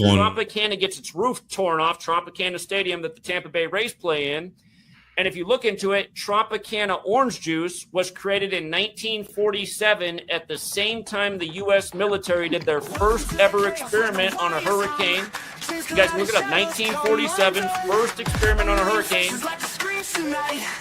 Tropicana gets its roof torn off, Tropicana Stadium that the Tampa Bay Rays play in. And if you look into it, Tropicana orange juice was created in 1947 at the same time the U.S. military did their first ever experiment on a hurricane. You guys look it up, 1947, first experiment on a hurricane.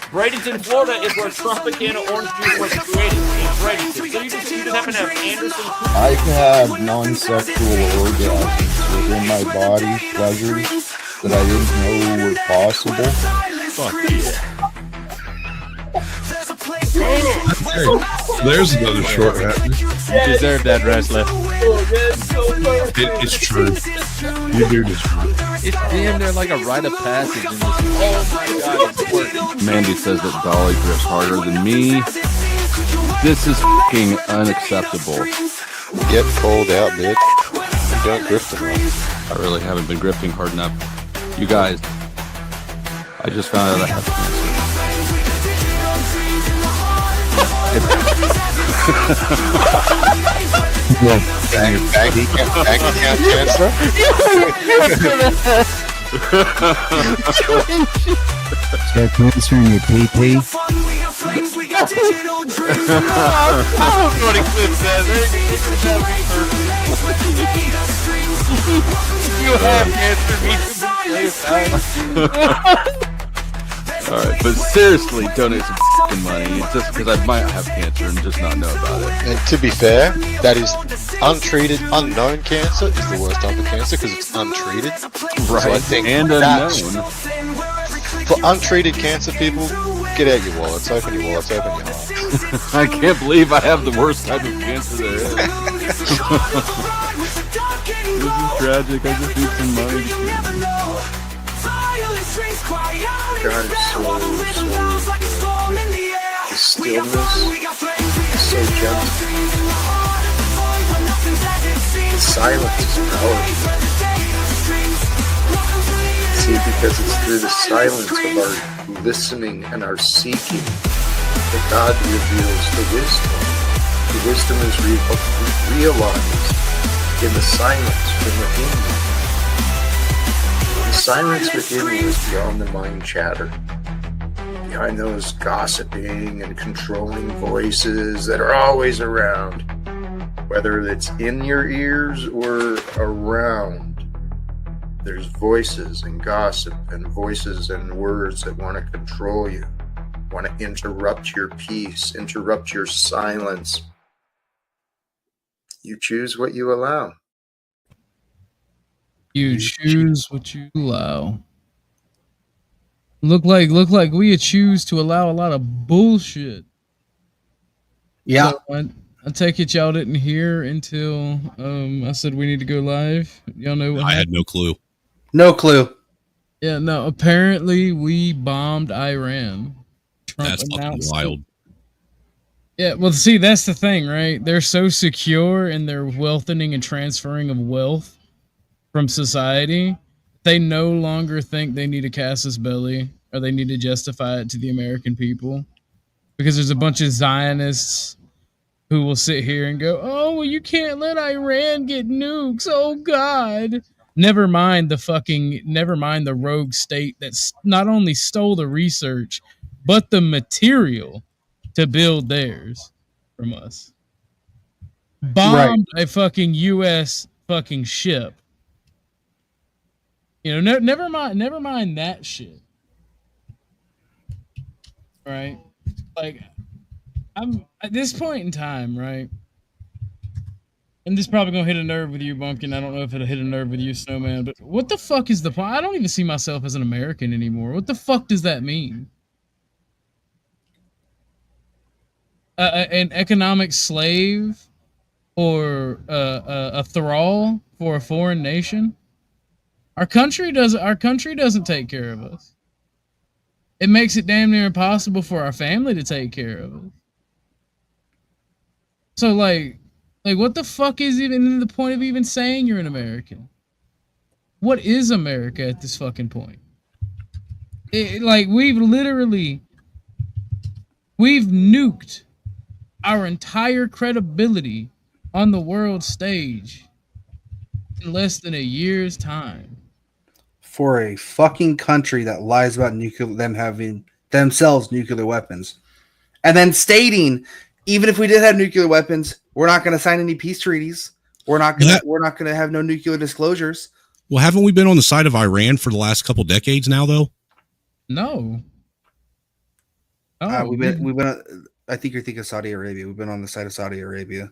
Bradenton, Florida is where Tropicana orange juice was created. In Bradenton. So you just happen to have Anderson. I can have non-sexual orgasms within my body, pleasures that I didn't know were possible. Fuck yeah. There's another short rap. You deserve that, wrestler. It's true. You do this. It's damn near like a rite of passage in this. Oh my god, it's working. Mandy says that Dolly drifts harder than me. This is fucking unacceptable. Get cold out, bitch. You don't grift enough. I really haven't been grifting hard enough. You guys, I just found out I have cancer. Bank account cancer? Got cancer in your pee-pee? I don't know what he clips that. You have cancer. All right, but seriously, donate some fucking money just because I might have cancer and just not know about it. And to be fair, that is untreated, unknown cancer is the worst type of cancer because it's untreated. Right, so I think and unknown. For untreated cancer people, get out your wallets, open your wallets, open your heart. I can't believe I have the worst type of cancer there is. This is tragic. I just need some money to kill me. God is so good. The stillness is so gentle. The silence is powerful. See, because it's through the silence of our listening and our seeking that God reveals the wisdom. The wisdom is realized in the silence from within you. The silence within you is beyond the mind chatter, behind those gossiping and controlling voices that are always around, whether it's in your ears or around. There's voices and gossip and voices and words that want to control you, want to interrupt your peace, interrupt your silence. You choose what you allow. You choose what you allow. Look like we choose to allow a lot of bullshit. Yeah. So I take it y'all didn't hear until I said we need to go live. Y'all know what I had no clue. No clue. Yeah, no, apparently we bombed Iran. Trump That's fucking wild. Yeah, well, see, that's the thing, right? They're so secure in their wealthening and transferring of wealth from society, they no longer think they need a casus belli or they need to justify it to the American people because there's a bunch of Zionists who will sit here and go, oh, well, you can't let Iran get nukes. Oh, God. Never mind the rogue state that's not only stole the research, but the material to build theirs from us. Bombed a fucking U.S. fucking ship. You know, never mind that shit. Right? Like, I'm at this point in time, right? And this is probably gonna hit a nerve with you, Bumpkin. I don't know if it'll hit a nerve with you, Snowman, but what the fuck is the point? I don't even see myself as an American anymore. What the fuck does that mean? An economic slave or a thrall for a foreign nation? Our country doesn't take care of us. It makes it damn near impossible for our family to take care of us. So like what the fuck is even the point of even saying you're an American? What is America at this fucking point? We've nuked our entire credibility on the world stage in less than a year's time. For a fucking country that lies about them having themselves nuclear weapons, and then stating, even if we did have nuclear weapons, we're not going to sign any peace treaties. We're not going to have no nuclear disclosures. Well, haven't we been on the side of Iran for the last couple decades now, though? No. We've been. I think you're thinking Saudi Arabia. We've been on the side of Saudi Arabia.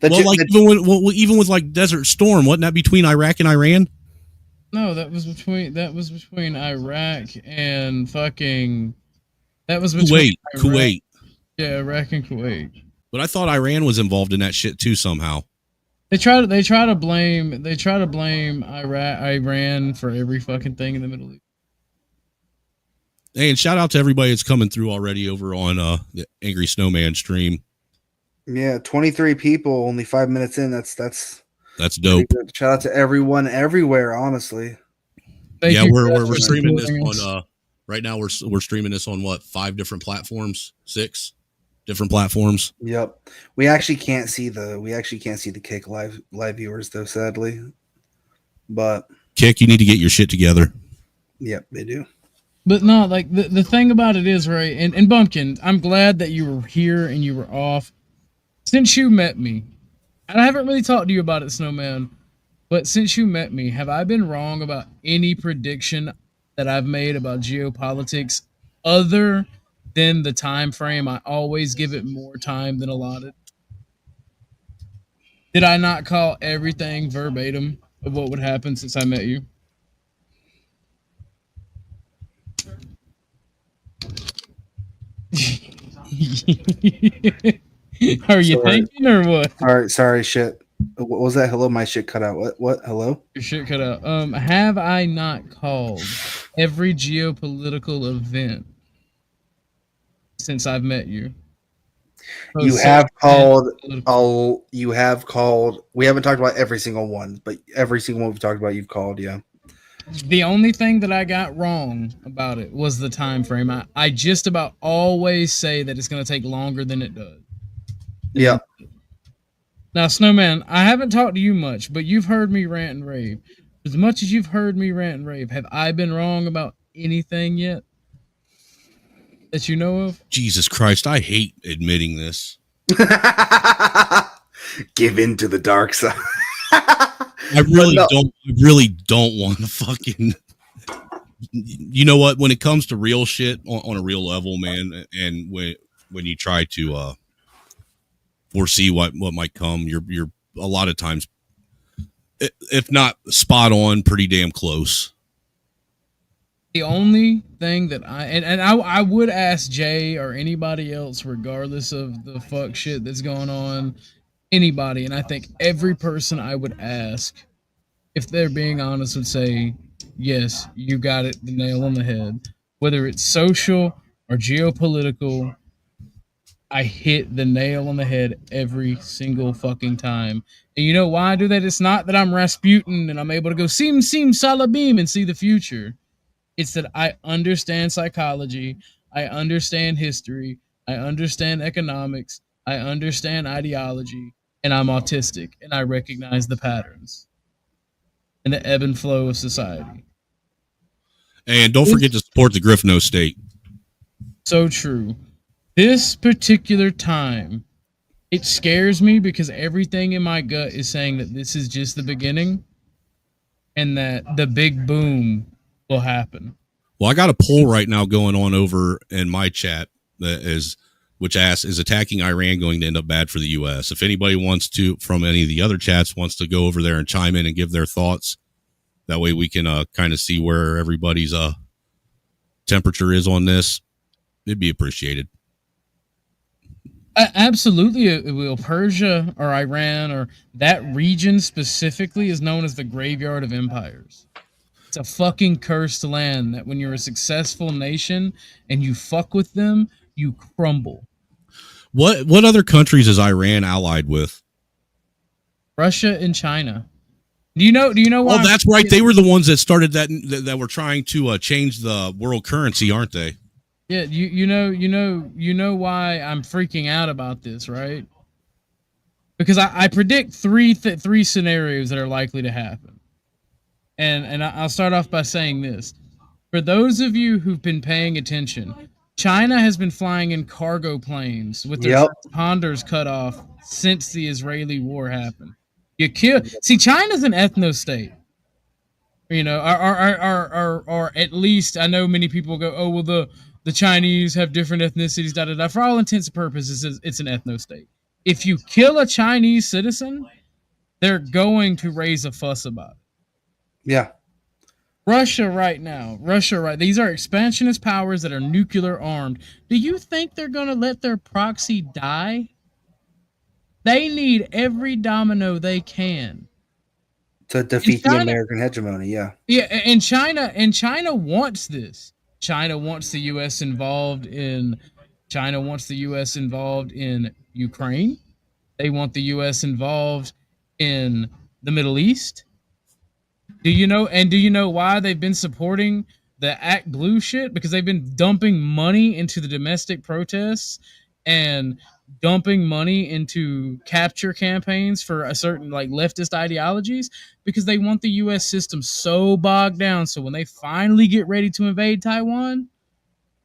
Even with like Desert Storm, wasn't that between Iraq and Iran? No, that was between Iraq and fucking. That was between Kuwait. Yeah, Iraq and Kuwait. But I thought Iran was involved in that shit too somehow. They try to blame Iran for every fucking thing in the Middle East. Hey, and shout out to everybody that's coming through already over on the Angry Snowman stream. Yeah, 23 people, only 5 minutes in. That's dope. Shout out to everyone everywhere, honestly. We're streaming this on right now we're streaming this on what, 5 different platforms? 6 different platforms. Yep. We actually can't see the Kick live viewers though, sadly. But Kick, you need to get your shit together. Yep, they do. But no, like the thing about it is, right, and Bumpkin, I'm glad that you were here and you were off. Since you met me, and I haven't really talked to you about it, Snowman, but since you met me, have I been wrong about any prediction that I've made about geopolitics other than the time frame? I always give it more time than allotted. Did I not call everything verbatim of what would happen since I met you? Are you thinking or what? All right, sorry, shit. What was that? Hello, my shit cut out. What? Hello? Your shit cut out. Have I not called every geopolitical event since I've met you? You have called. You have called. We haven't talked about every single one, but every single one we've talked about, you've called. Yeah. The only thing that I got wrong about it was the time frame. I just about always say that it's going to take longer than it does. Yeah. Now, Snowman, I haven't talked to you much, but you've heard me rant and rave. As much as you've heard me rant and rave, have I been wrong about anything yet that you know of? Jesus Christ, I hate admitting this. Give in to the dark side. I really don't want to fucking. You know what? When it comes to real shit on a real level, man, and when you try to foresee what might come, you're a lot of times, if not spot on, pretty damn close. The only thing that I would ask Jay or anybody else, regardless of the fuck shit that's going on, anybody, and I think every person I would ask, if they're being honest, would say, yes, you got it, the nail on the head. Whether it's social or geopolitical, I hit the nail on the head every single fucking time. And you know why I do that? It's not that I'm Rasputin and I'm able to go sim salabim and see the future. It's that I understand psychology, I understand history, I understand economics, I understand ideology, and I'm autistic, and I recognize the patterns and the ebb and flow of society. And don't forget to support the Griffno State. So true. This particular time, it scares me because everything in my gut is saying that this is just the beginning and that the big boom will happen. Well, I got a poll right now going on over in my chat which asks, is attacking Iran going to end up bad for the U.S.? If anybody wants to, from any of the other chats, wants to go over there and chime in and give their thoughts, that way we can kind of see where everybody's temperature is on this, it'd be appreciated. Absolutely, it will. Persia or Iran or that region specifically is known as the graveyard of empires. It's a fucking cursed land that when you're a successful nation and you fuck with them, you crumble. What other countries is Iran allied with? Russia and China. Do you know why? Oh, that's right. They were the ones that started that were trying to change the world currency, aren't they? Yeah, you know why I'm freaking out about this, right? because I predict three scenarios that are likely to happen. And I'll start off by saying this. For those of you who've been paying attention, China has been flying in cargo planes with their transponders cut off since the Israeli war happened. See, China's an ethno state. You know, or at least I know many people go, oh well, the Chinese have different ethnicities. Da da da. For all intents and purposes, it's an ethno state. If you kill a Chinese citizen, they're going to raise a fuss about it. Yeah. Russia right now. These are expansionist powers that are nuclear armed. Do you think they're going to let their proxy die? They need every domino they can to defeat the American hegemony. Yeah. Yeah, and China wants this. China wants the US involved in Ukraine. They want the US involved in the Middle East. Do you know why they've been supporting the Act Blue shit? Because they've been dumping money into the domestic protests and dumping money into capture campaigns for a certain like leftist ideologies, because they want the US system so bogged down. So when they finally get ready to invade Taiwan,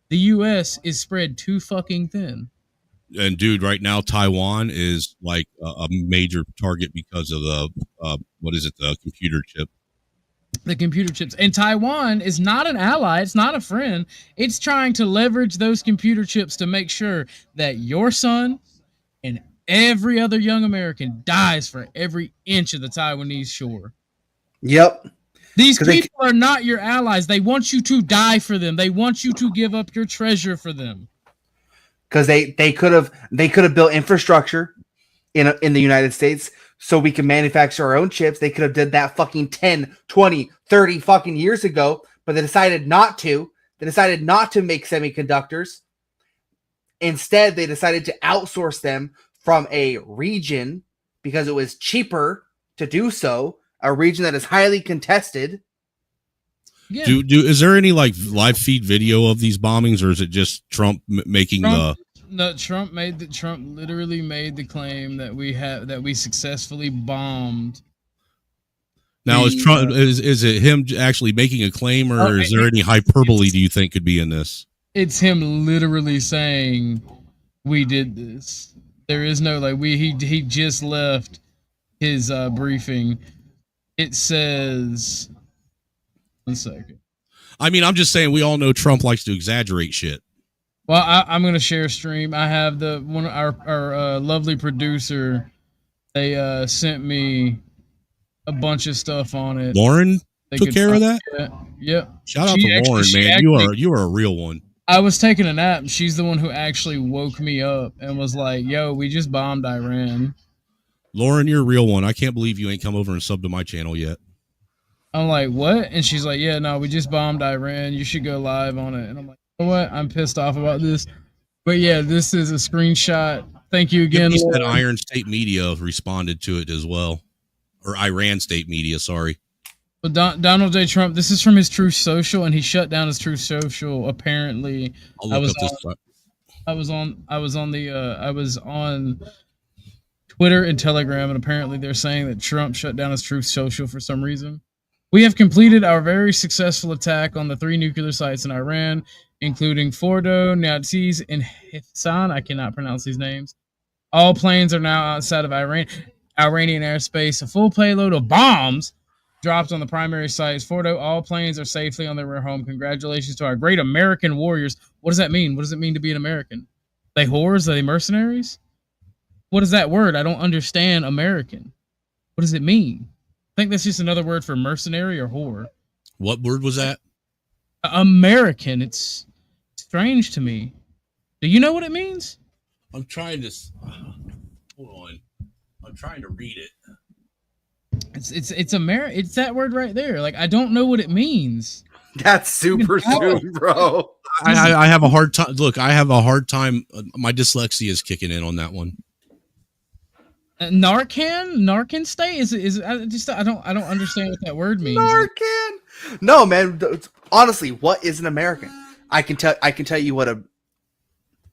the US is spread too fucking thin. And dude, right now Taiwan is like a major target because of the the computer chip. The computer chips. And Taiwan is not an ally. It's not a friend. It's trying to leverage those computer chips to make sure that your son and every other young American dies for every inch of the Taiwanese shore. Yep. These people are not your allies. They want you to die for them. They want you to give up your treasure for them. Because they could have built infrastructure in the United States so we can manufacture our own chips. They could have did that fucking 10, 20, 30 fucking years ago, but they decided not to. They decided not to make semiconductors. Instead, they decided to outsource them from a region because it was cheaper to do so, a region that is highly contested. Yeah. Is there any like live feed video of these bombings, or is it just Trump making the? No, Trump literally made the claim that we successfully bombed. Now is it him actually making a claim, or is there any hyperbole do you think could be in this? It's him literally saying we did this. There is no like he just left his briefing. It says 1 second. I mean, I'm just saying we all know Trump likes to exaggerate shit. Well, I'm going to share a stream. I have our lovely producer. They sent me a bunch of stuff on it. Lauren took care of that? Yep. Shout out to Lauren, man. You are a real one. I was taking a nap, and she's the one who actually woke me up and was like, yo, we just bombed Iran. Lauren, you're a real one. I can't believe you ain't come over and subbed to my channel yet. I'm like, what? And she's like, yeah, no, we just bombed Iran. You should go live on it. And I'm like, you know what? I'm pissed off about this. But yeah, this is a screenshot. Thank you again. He said Iron State Media responded to it as well. Or Iran State Media, sorry. But Donald J. Trump, this is from his Truth Social, and he shut down his Truth Social. Apparently, I was on Twitter and Telegram, and apparently they're saying that Trump shut down his Truth Social for some reason. We have completed our very successful attack on the 3 nuclear sites in Iran, including Fordo, Naziz, and Hifsan. I cannot pronounce these names. All planes are now outside of Iranian airspace. A full payload of bombs dropped on the primary sites. Fordo, all planes are safely on their way home. Congratulations to our great American warriors. What does that mean? What does it mean to be an American? Are they whores? Are they mercenaries? What is that word? I don't understand American. What does it mean? I think that's just another word for mercenary or whore. What word was that? American. It's strange to me. Do you know what it means? I'm trying to hold on. I'm trying to read it. It's that word right there. Like, I don't know what it means. That's super soon, bro. I have a hard time. Look, I have a hard time. My dyslexia is kicking in on that one. Narcan state I don't understand what that word means. Narcan. No, man. Honestly, what is an American? I can tell you what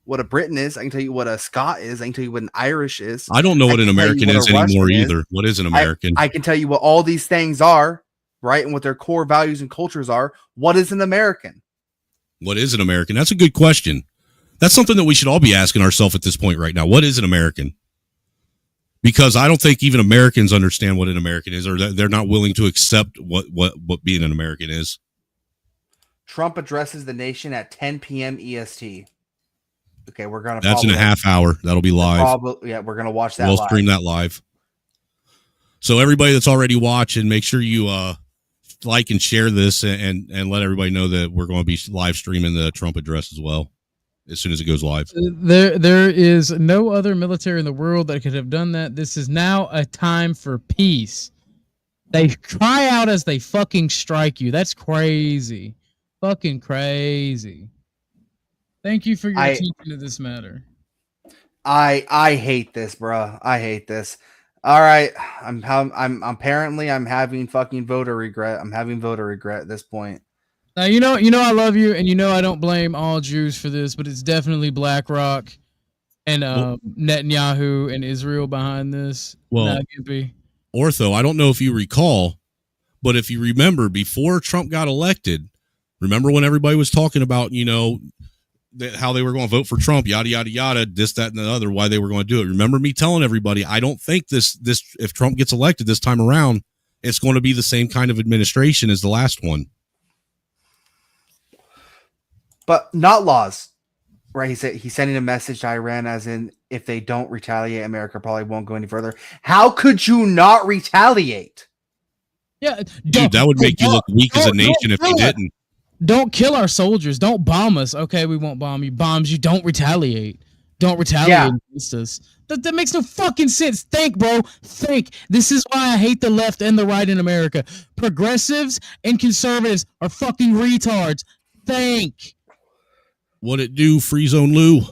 what a Briton is. I can tell you what a Scot is. I can tell you what an Irish is. I don't know what an American is anymore either. What is an American? I can tell you what all these things are, right? And what their core values and cultures are. What is an American? What is an American? That's a good question. That's something that we should all be asking ourselves at this point right now. What is an American? Because I don't think even Americans understand what an American is, or they're not willing to accept what being an American is. Trump addresses the nation at 10 p.m. EST. Okay, we're gonna. That's in a half hour. That'll be live. We're gonna watch that. We'll stream that live. So everybody that's already watching, make sure you like and share this, and let everybody know that we're going to be live streaming the Trump address as well as soon as it goes live. There is no other military in the world that could have done that. This is now a time for peace. They cry out as they fucking strike you. That's crazy. Fucking crazy. Thank you for your attention to this matter. I hate this, bro. I hate this. All right, I'm having fucking voter regret. I'm having voter regret at this point. Now you know I love you, and you know I don't blame all Jews for this, but it's definitely BlackRock and Netanyahu and Israel behind this. Well, Ortho, I don't know if you recall, but if you remember, before Trump got elected, remember when everybody was talking about, how they were going to vote for Trump, yada, yada, yada, this, that, and the other, why they were going to do it. Remember me telling everybody, I don't think this, if Trump gets elected this time around, it's going to be the same kind of administration as the last one. But not laws, right? He said he's sending a message to Iran as in, if they don't retaliate, America probably won't go any further. How could you not retaliate? Yeah, dude, that would make you look weak as a nation if you didn't. Don't kill our soldiers. Don't bomb us. Okay, we won't bomb you. Bombs you. Don't retaliate. Don't retaliate against us. That makes no fucking sense. Think, bro. Think. This is why I hate the left and the right in America. Progressives and conservatives are fucking retards. Think. What it do, Free Zone Lou?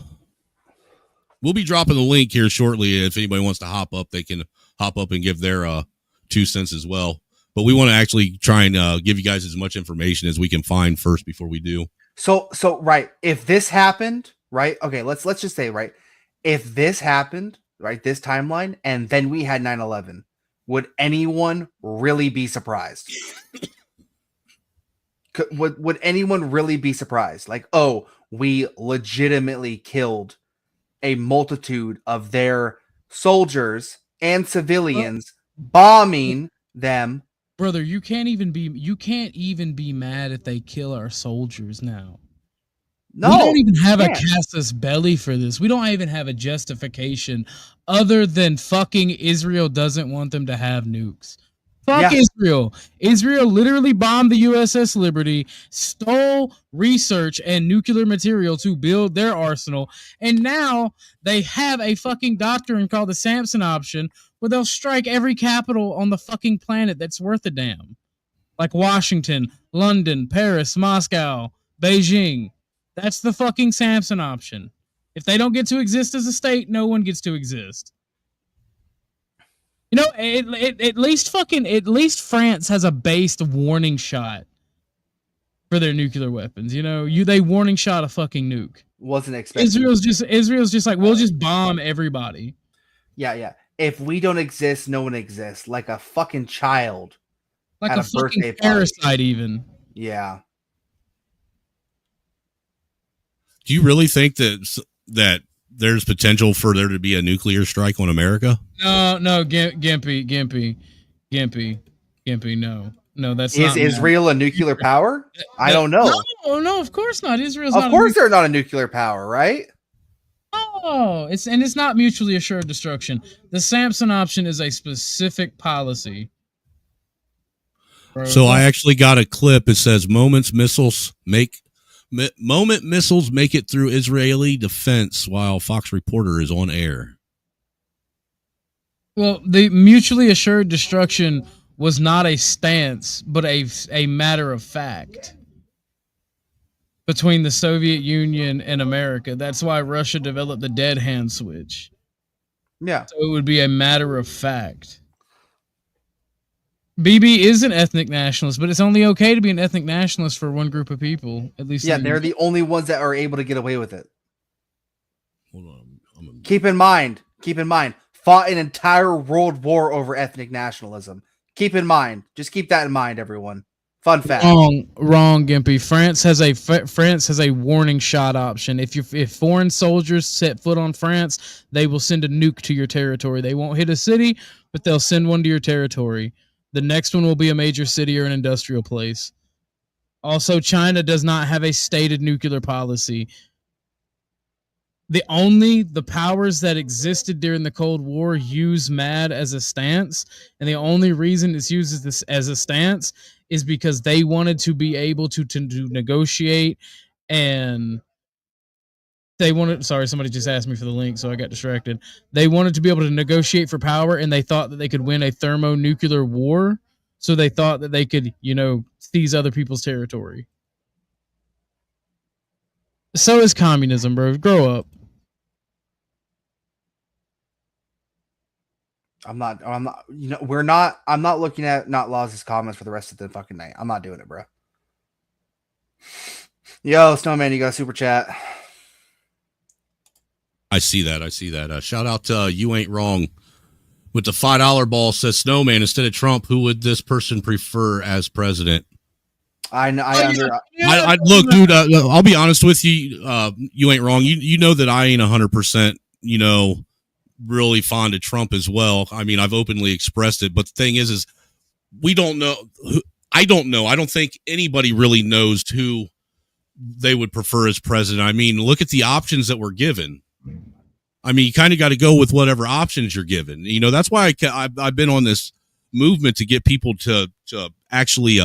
We'll be dropping the link here shortly. If anybody wants to hop up, they can hop up and give their 2 cents as well. But we want to actually try and give you guys as much information as we can find first before we do. So right, if this happened, right? Okay, let's just say, right, if this happened, right, this timeline, and then we had 9/11, would anyone really be surprised? Would anyone really be surprised? Like, oh, we legitimately killed a multitude of their soldiers and civilians, bombing them. Brother, you can't even be mad if they kill our soldiers now. No, we don't even have a casus belli for this. We don't even have a justification other than fucking Israel doesn't want them to have nukes. Fuck Israel. Israel literally bombed the USS Liberty, stole research and nuclear material to build their arsenal, and now they have a fucking doctrine called the Samson option, where they'll strike every capital on the fucking planet that's worth a damn. Like Washington, London, Paris, Moscow, Beijing. That's the fucking Samson option. If they don't get to exist as a state, no one gets to exist. You know, at least France has a based warning shot for their nuclear weapons. You know, they warning shot a fucking nuke. Wasn't expecting. Israel's just like, we'll just bomb everybody. Yeah. If we don't exist, no one exists. Like a fucking child. Like a fucking parasite, even. Yeah. Do you really think that there's potential for there to be a nuclear strike on America? No, Gimpy, no, that's not. Is Israel a nuclear power? I don't know. No, of course not. Of course they're not a nuclear power, right? Oh, it's not mutually assured destruction. The Samson option is a specific policy. So I actually got a clip. It says Moment missiles make it through Israeli defense while Fox reporter is on air. Well, the mutually assured destruction was not a stance, but a matter of fact between the Soviet Union and America. That's why Russia developed the dead hand switch. Yeah. So it would be a matter of fact. BB is an ethnic nationalist, but it's only okay to be an ethnic nationalist for one group of people, at least. Yeah, they're the only ones that are able to get away with it. keep in mind, fought an entire world war over ethnic nationalism. Keep in mind, just keep that in mind, everyone. Fun fact. Wrong, Gimpy. France has a warning shot option. If foreign soldiers set foot on France, they will send a nuke to your territory. They won't hit a city, but they'll send one to your territory. The next one will be a major city or an industrial place. Also, China does not have a stated nuclear policy. The powers that existed during the Cold War use MAD as a stance, and the only reason it's used as a stance is because they wanted to be able to negotiate, and they wanted. Sorry, somebody just asked me for the link, so I got distracted. They wanted to be able to negotiate for power, and they thought that they could win a thermonuclear war. So they thought that they could, seize other people's territory. So is communism, bro. Grow up. I'm not, I'm not looking at Not Laws' comments for the rest of the fucking night. I'm not doing it, bro. Yo, Snowman, you got a super chat. I see that. Shout out to You Ain't Wrong. With the $5 ball says Snowman, instead of Trump, who would this person prefer as president? Look, dude, I'll be honest with you. You ain't wrong. You know that I ain't 100%, really fond of Trump as well. I mean, I've openly expressed it, but the thing is we don't know. I don't know. I don't think anybody really knows who they would prefer as president. I mean, look at the options that were given. I mean, you kind of got to go with whatever options you're given. That's why I've been on this movement to get people to actually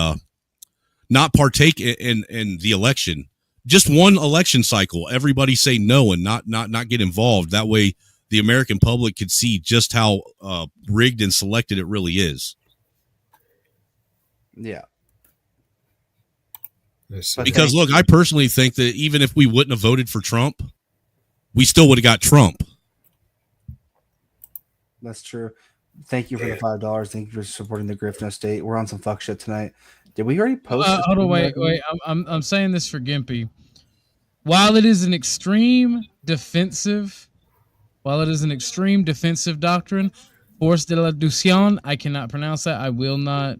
not partake in the election. Just one election cycle. Everybody say no and not get involved. That way, the American public could see just how rigged and selected it really is. Yeah. Because look, I personally think that even if we wouldn't have voted for Trump, we still would have got Trump. That's true. Thank you for the $5. Thank you for supporting the Grift No State. We're on some fuck shit tonight. Did we already post? Hold on, wait. I'm saying this for Gimpy. While it is an extreme defensive doctrine, force de l'addition, I cannot pronounce that. I will not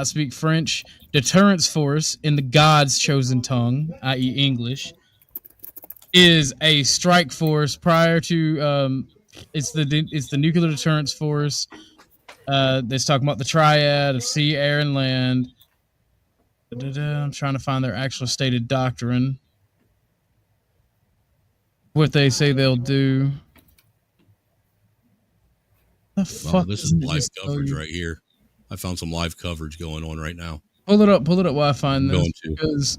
speak French. Deterrence force in the God's chosen tongue, i.e. English, is a strike force prior to it's the nuclear deterrence force. That's talking about the triad of sea, air, and land. I'm trying to find their actual stated doctrine. What they say they'll do. Well, this is live coverage right here. I found some live coverage going on right now. Pull it up while I find this. Because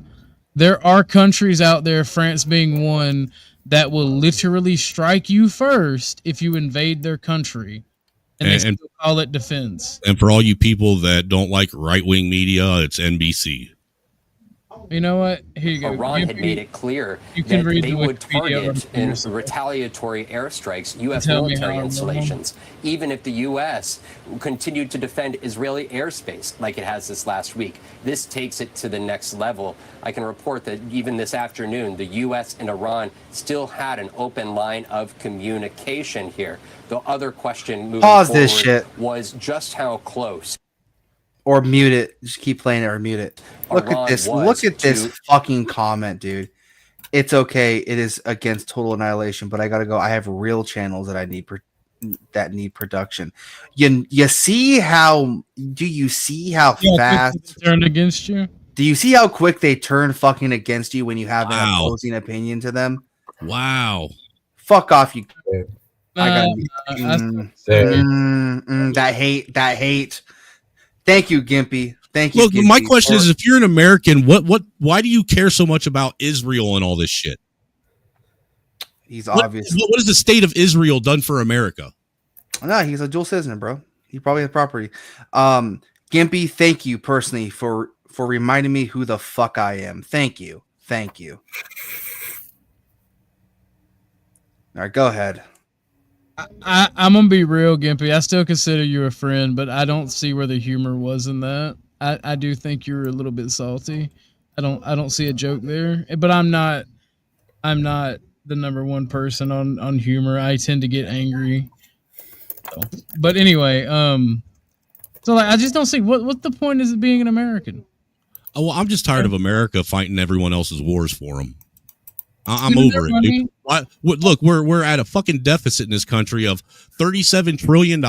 there are countries out there, France being one, that will literally strike you first if you invade their country. And they still call it defense. And for all you people that don't like right-wing media, it's NBC. You know what? Here you go. Iran had made it clear that they would target in retaliatory airstrikes U.S. military installations, even if the U.S. continued to defend Israeli airspace like it has this last week. This takes it to the next level. I can report that even this afternoon, the U.S. and Iran still had an open line of communication here. The other question moving forward was just how close. Or mute it. Just keep playing it or mute it. Look at this. Look at this fucking comment, dude. It's okay. It is against total annihilation, but I gotta go. I have real channels that I need need production. You see how? Do you see how fast they turn against you? Do you see how quick they turn fucking against you when you have an opposing opinion to them? Wow. Fuck off, you. That hate. Thank you, Gimpy. Thank you. Look, Gimpy, my question is: if you're an American, why do you care so much about Israel and all this shit? He's obviously. What has the state of Israel done for America? No, he's a dual citizen, bro. He probably has property. Gimpy, thank you personally for reminding me who the fuck I am. Thank you. All right, go ahead. I'm gonna be real, Gimpy. I still consider you a friend, but I don't see where the humor was in that. I do think you're a little bit salty. I don't see a joke there, but I'm not the the number one person on humor. I tend to get angry. So, but anyway, so like, I just don't see what the point is of being an American. Oh, well, I'm just tired of America fighting everyone else's wars for them. I'm over it, dude. Look, we're at a fucking deficit in this country of $37 trillion.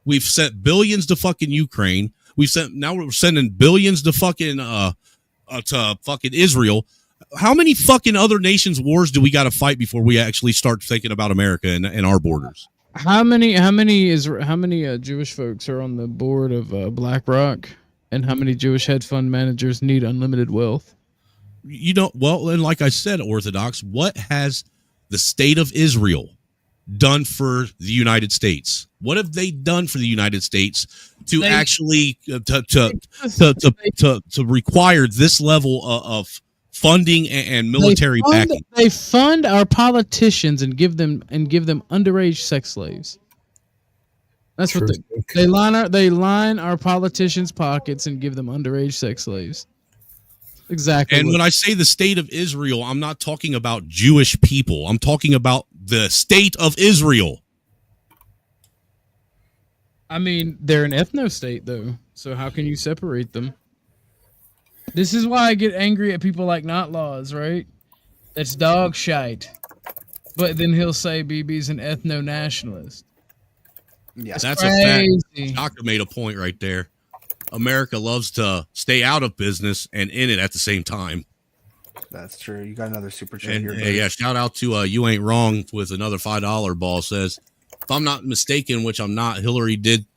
We've sent billions to fucking Ukraine. We're sending billions to fucking Israel. How many fucking other nations' wars do we got to fight before we actually start thinking about America and our borders? How many Jewish folks are on the board of BlackRock, and how many Jewish hedge fund managers need unlimited wealth? Well, and like I said, Orthodox, what has the state of Israel done for the United States? What have they done for the United States to actually to require this level of funding and military backing? They fund our politicians and give them underage sex slaves. That's what they line our politicians' pockets and give them underage sex slaves. Exactly. And when I say the state of Israel, I'm not talking about Jewish people. I'm talking about the state of Israel. I mean, they're an ethno-state, though. So how can you separate them? This is why I get angry at people like Not Laws, right? That's dog shite. But then he'll say BB's an ethno-nationalist. Yeah, that's crazy. A fact. Doctor made a point right there. America loves to stay out of business and in it at the same time. That's true. You got another super chat here. Yeah, shout out to You Ain't Wrong with another $5 ball. Says, if I'm not mistaken, which I'm not, Hillary did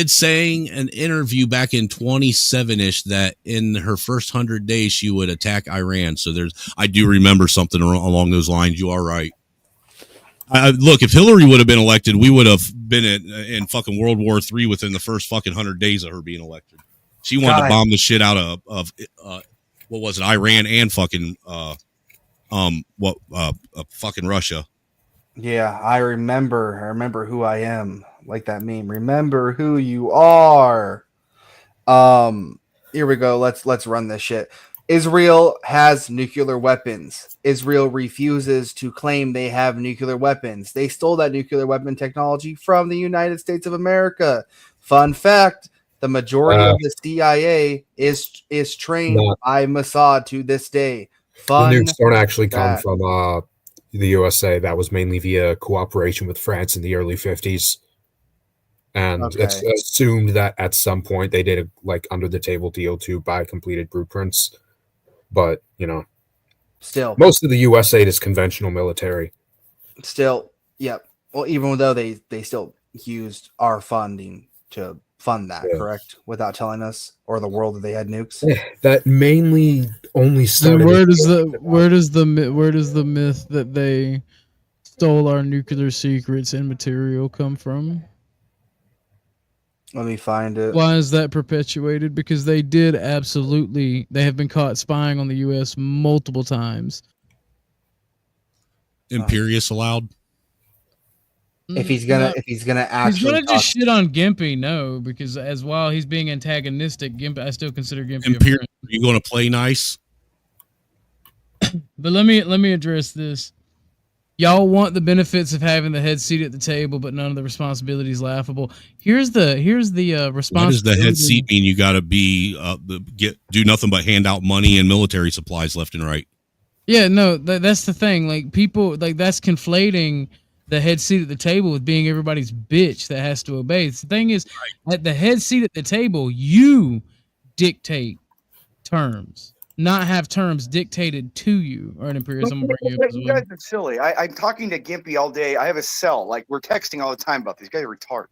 saying an interview back in 27-ish that in her first 100 days she would attack Iran. So I do remember something along those lines. You are right. Look, if Hillary would have been elected, we would have been in fucking World War III within the first fucking 100 days of her being elected. She wanted to bomb the shit out of what was it, Iran and fucking fucking Russia. Yeah, I remember who I am, like that meme. Remember who you are. Here we go. Let's run this shit. Israel has nuclear weapons. Israel refuses to claim they have nuclear weapons. They stole that nuclear weapon technology from the United States of America. Fun fact, the majority of the CIA is trained by Mossad to this day. The nukes don't actually come from the USA. That was mainly via cooperation with France in the early 50s. And it's assumed that at some point they did a under the table deal to buy completed blueprints. But, still, most of the USA is conventional military. Still, yep. Well, even though they still used our funding to fund that, correct? Without telling us or the world that they had nukes. Yeah, that mainly only started. Where does the myth that they stole our nuclear secrets and material come from? Let me find it. Why is that perpetuated? Because they have been caught spying on the U.S. multiple times. Imperious allowed? If he's gonna actually just shit on Gimpy, no, because while he's being antagonistic, Gimpy, I still consider Gimpy Imperious. Are you going to play nice? But let me address this. Y'all want the benefits of having the head seat at the table, but none of the responsibilities laughable. Here's the responsibility. What does the head seat mean? You got to be do nothing but hand out money and military supplies left and right. Yeah, no, that's the thing. Like people, that's conflating the head seat at the table with being everybody's bitch that has to obey. The thing is, at the head seat at the table, you dictate terms. Not have terms dictated to you, or an Imperious. I'm gonna bring you up as well. You guys are silly. I'm talking to Gimpy all day. I have a cell. We're texting all the time about these guys are retarded.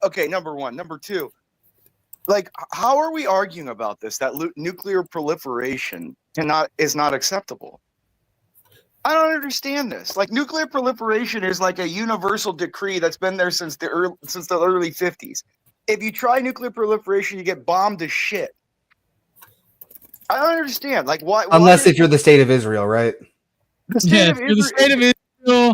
Okay, number one. Number two, how are we arguing about this? That nuclear proliferation is not acceptable. I don't understand this. Nuclear proliferation is a universal decree that's been there since the early 50s. If you try nuclear proliferation, you get bombed to shit. I don't understand. Why? Unless if you're the state of Israel, right? The state of Israel.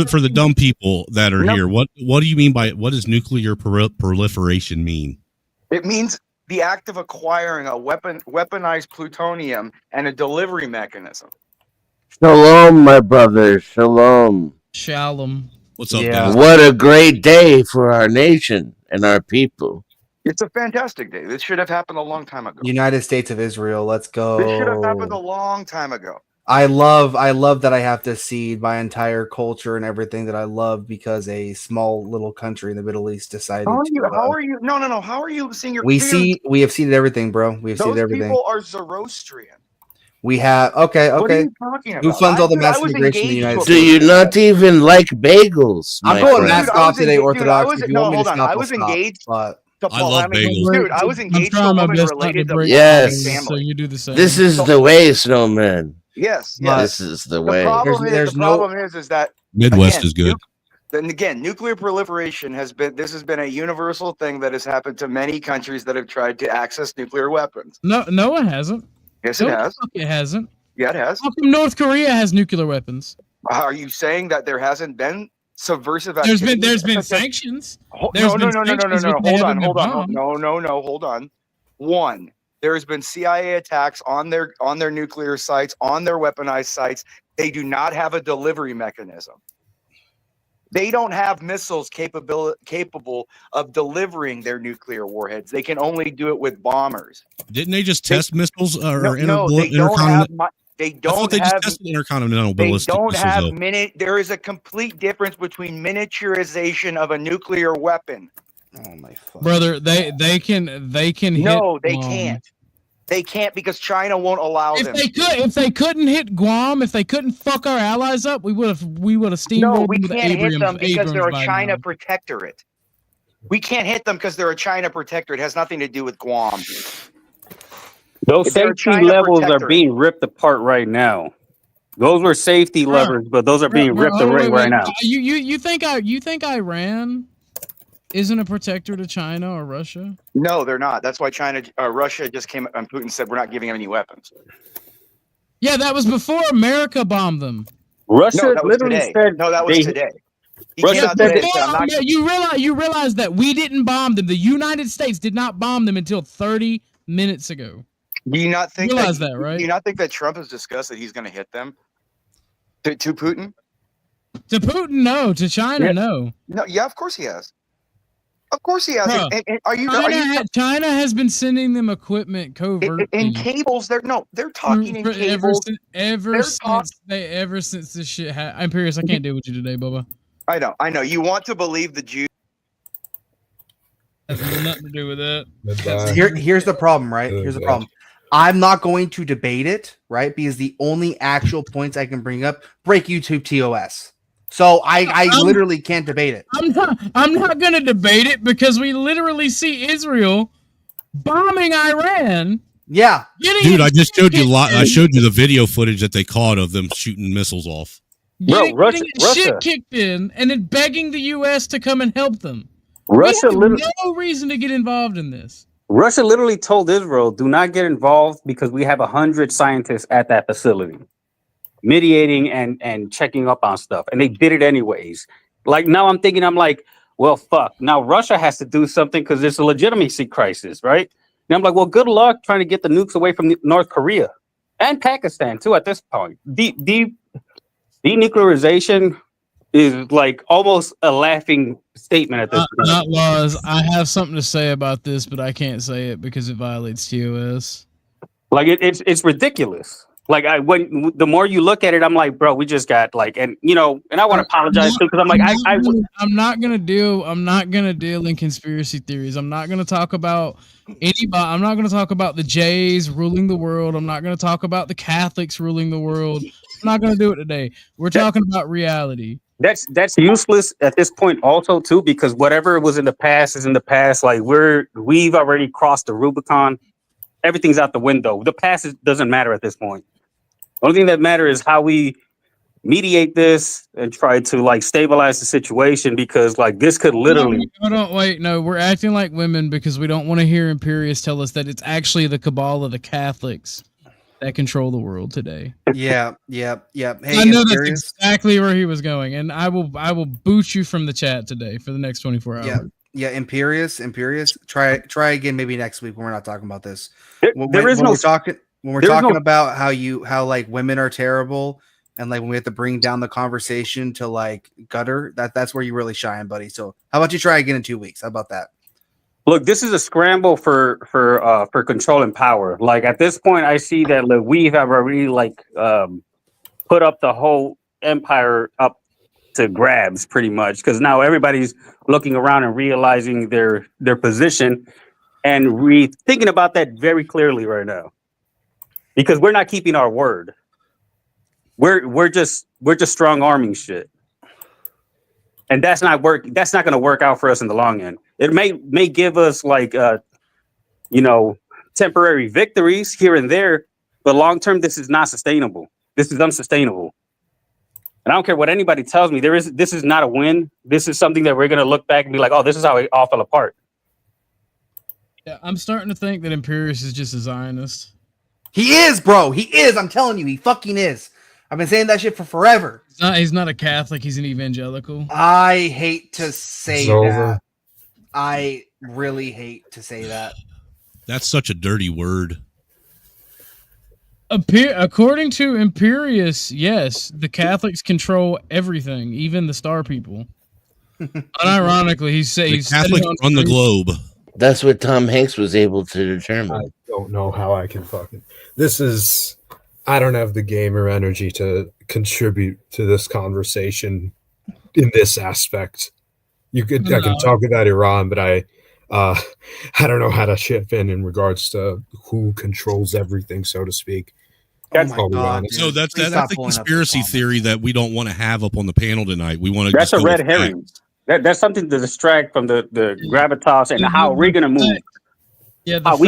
For the dumb people that are here, what do you mean by what does nuclear proliferation mean? It means the act of acquiring a weaponized plutonium and a delivery mechanism. Shalom, my brother. Shalom. Shalom. What's up, Yeah. guys? What a great day for our nation and our people. It's a fantastic day. This should have happened a long time ago. United States of Israel. Let's go. This should have happened a long time ago. I love that I have to cede my entire culture and everything that I love because a small little country in the Middle East decided How to. are you? No. How are you seeing your? We have ceded everything, bro. We have Those ceded everything. people are Zoroastrian. We have okay. What are you talking about? Who funds all the mass immigration in the United States? Do you not even like bagels? I'm going mask off today, Orthodox. If you want me to stop, I was engaged. But I love bagels. Dude, I was engaged to a woman related to yes. family. So you do the same. This is the way, Snowman. Yes. This is the way. The problem is that Midwest is good. Then again, nuclear proliferation has been a universal thing that has happened to many countries that have tried to access nuclear weapons. No, it hasn't. Yes, it has. It hasn't. Yeah, it has. How come North Korea has nuclear weapons? Are you saying that there hasn't been subversive activity? There's been sanctions. No. Hold on. One, there has been CIA attacks on their nuclear sites, on their weaponized sites. They do not have a delivery mechanism. They don't have missiles capable of delivering their nuclear warheads. They can only do it with bombers. Didn't they just test missiles or they don't have tested intercontinental ballistic missiles. There is a complete difference between miniaturization of a nuclear weapon. Oh my fuck. Brother, they can No, hit they Guam. can't. They can't because China won't allow them. If they couldn't hit Guam, if they couldn't fuck our allies up, we would have steamrolled. No, we with can't hit them because Abrams they're a by China now. protectorate. We can't hit them because they're a China protectorate. It has nothing to do with Guam. Those safety levels are being ripped apart right now. Those were safety levers, but those are being ripped apart right now. You think Iran isn't a protector to China or Russia? No, they're not. That's why Russia just came and Putin said we're not giving them any weapons. Yeah, that was before America bombed them. Russia that was today. That was today. You realize that we didn't bomb them. The United States did not bomb them until 30 minutes ago. Do you not think that, right? Do you not think that Trump has discussed that he's going to hit them? To Putin? To Putin, no. To China, no. No, yeah, of course he has. Of course he has. China has been sending them equipment covertly. In cables, they're talking in cables. Ever since this shit happened. I'm Imperious, I can't deal with you today, Bubba. I know. You want to believe the Jews. Has nothing to do with that. Here's the problem, right? Here's the problem. I'm not going to debate it, right? Because the only actual points I can bring up break YouTube TOS. So I literally can't debate it. I'm not going to debate it because we literally see Israel bombing Iran. Yeah, dude, I just showed you. I showed you the video footage that they caught of them shooting missiles off. Getting shit kicked in and then begging the U.S. to come and help them. Russia literally no reason to get involved in this. Russia literally told Israel, "Do not get involved because we have 100 scientists at that facility, mediating and checking up on stuff." And they did it anyways. Like now, I'm like, well, fuck. Now Russia has to do something because there's a legitimacy crisis, right? And I'm like, well, good luck trying to get the nukes away from North Korea and Pakistan too. At this point, denuclearization is like almost a laughing statement at this point. Not laws. I have something to say about this, but I can't say it because it violates TOS. Like it's ridiculous. Like when the more you look at it, I'm like, bro, we just got like, and I want to apologize too because I'm like, I'm not gonna deal in conspiracy theories. I'm not gonna talk about anybody. I'm not gonna talk about the Jays ruling the world. I'm not gonna talk about the Catholics ruling the world. I'm not gonna do it today. We're talking about reality. That's useless at this point also too, because whatever was in the past is in the past. Like we've already crossed the Rubicon. Everything's out the window. The past doesn't matter at this point. The only thing that matters is how we mediate this and try to like stabilize the situation, because like this could literally. No, we're acting like women because we don't want to hear Imperius tell us that it's actually the cabal of the Catholics that control the world today. Yeah. Hey, I know that's exactly where he was going, and I will boot you from the chat today for the next 24 hours. Yeah, Imperius. Try again maybe next week when we're not talking about this. When we're talking about how like women are terrible, and like when we have to bring down the conversation to like gutter, that's where you really shine, buddy. So how about you try again in 2 weeks? How about that? Look, this is a scramble for control and power. Like at this point, I see that we have already put up the whole empire up to grabs, pretty much, because now everybody's looking around and realizing their position, and thinking about that very clearly right now, because we're not keeping our word. We're just strong arming shit. And that's not going to work out for us in the long end. It may give us temporary victories here and there, but long term, this is not sustainable. This is unsustainable. And I don't care what anybody tells me. This is not a win. This is something that we're going to look back and be like, oh, this is how it all fell apart. Yeah, I'm starting to think that Imperius is just a Zionist. He is, bro. He is. I'm telling you, he fucking is. I've been saying that shit for forever. He's not a Catholic. He's an evangelical. I hate to say that. I really hate to say that. That's such a dirty word. According to Imperius, yes, the Catholics control everything, even the star people. Unironically, he's Catholics run the globe. That's what Tom Hanks was able to determine. I don't know how I can fucking. I don't have the gamer energy to contribute to this conversation in this aspect. I can talk about Iran, but I don't know how to chip in regards to who controls everything, so to speak. That's so that's a conspiracy theory that we don't want to have up on the panel tonight. We want to. That's a red herring. That's something to distract from the gravitas and how we're gonna move. Yeah, how we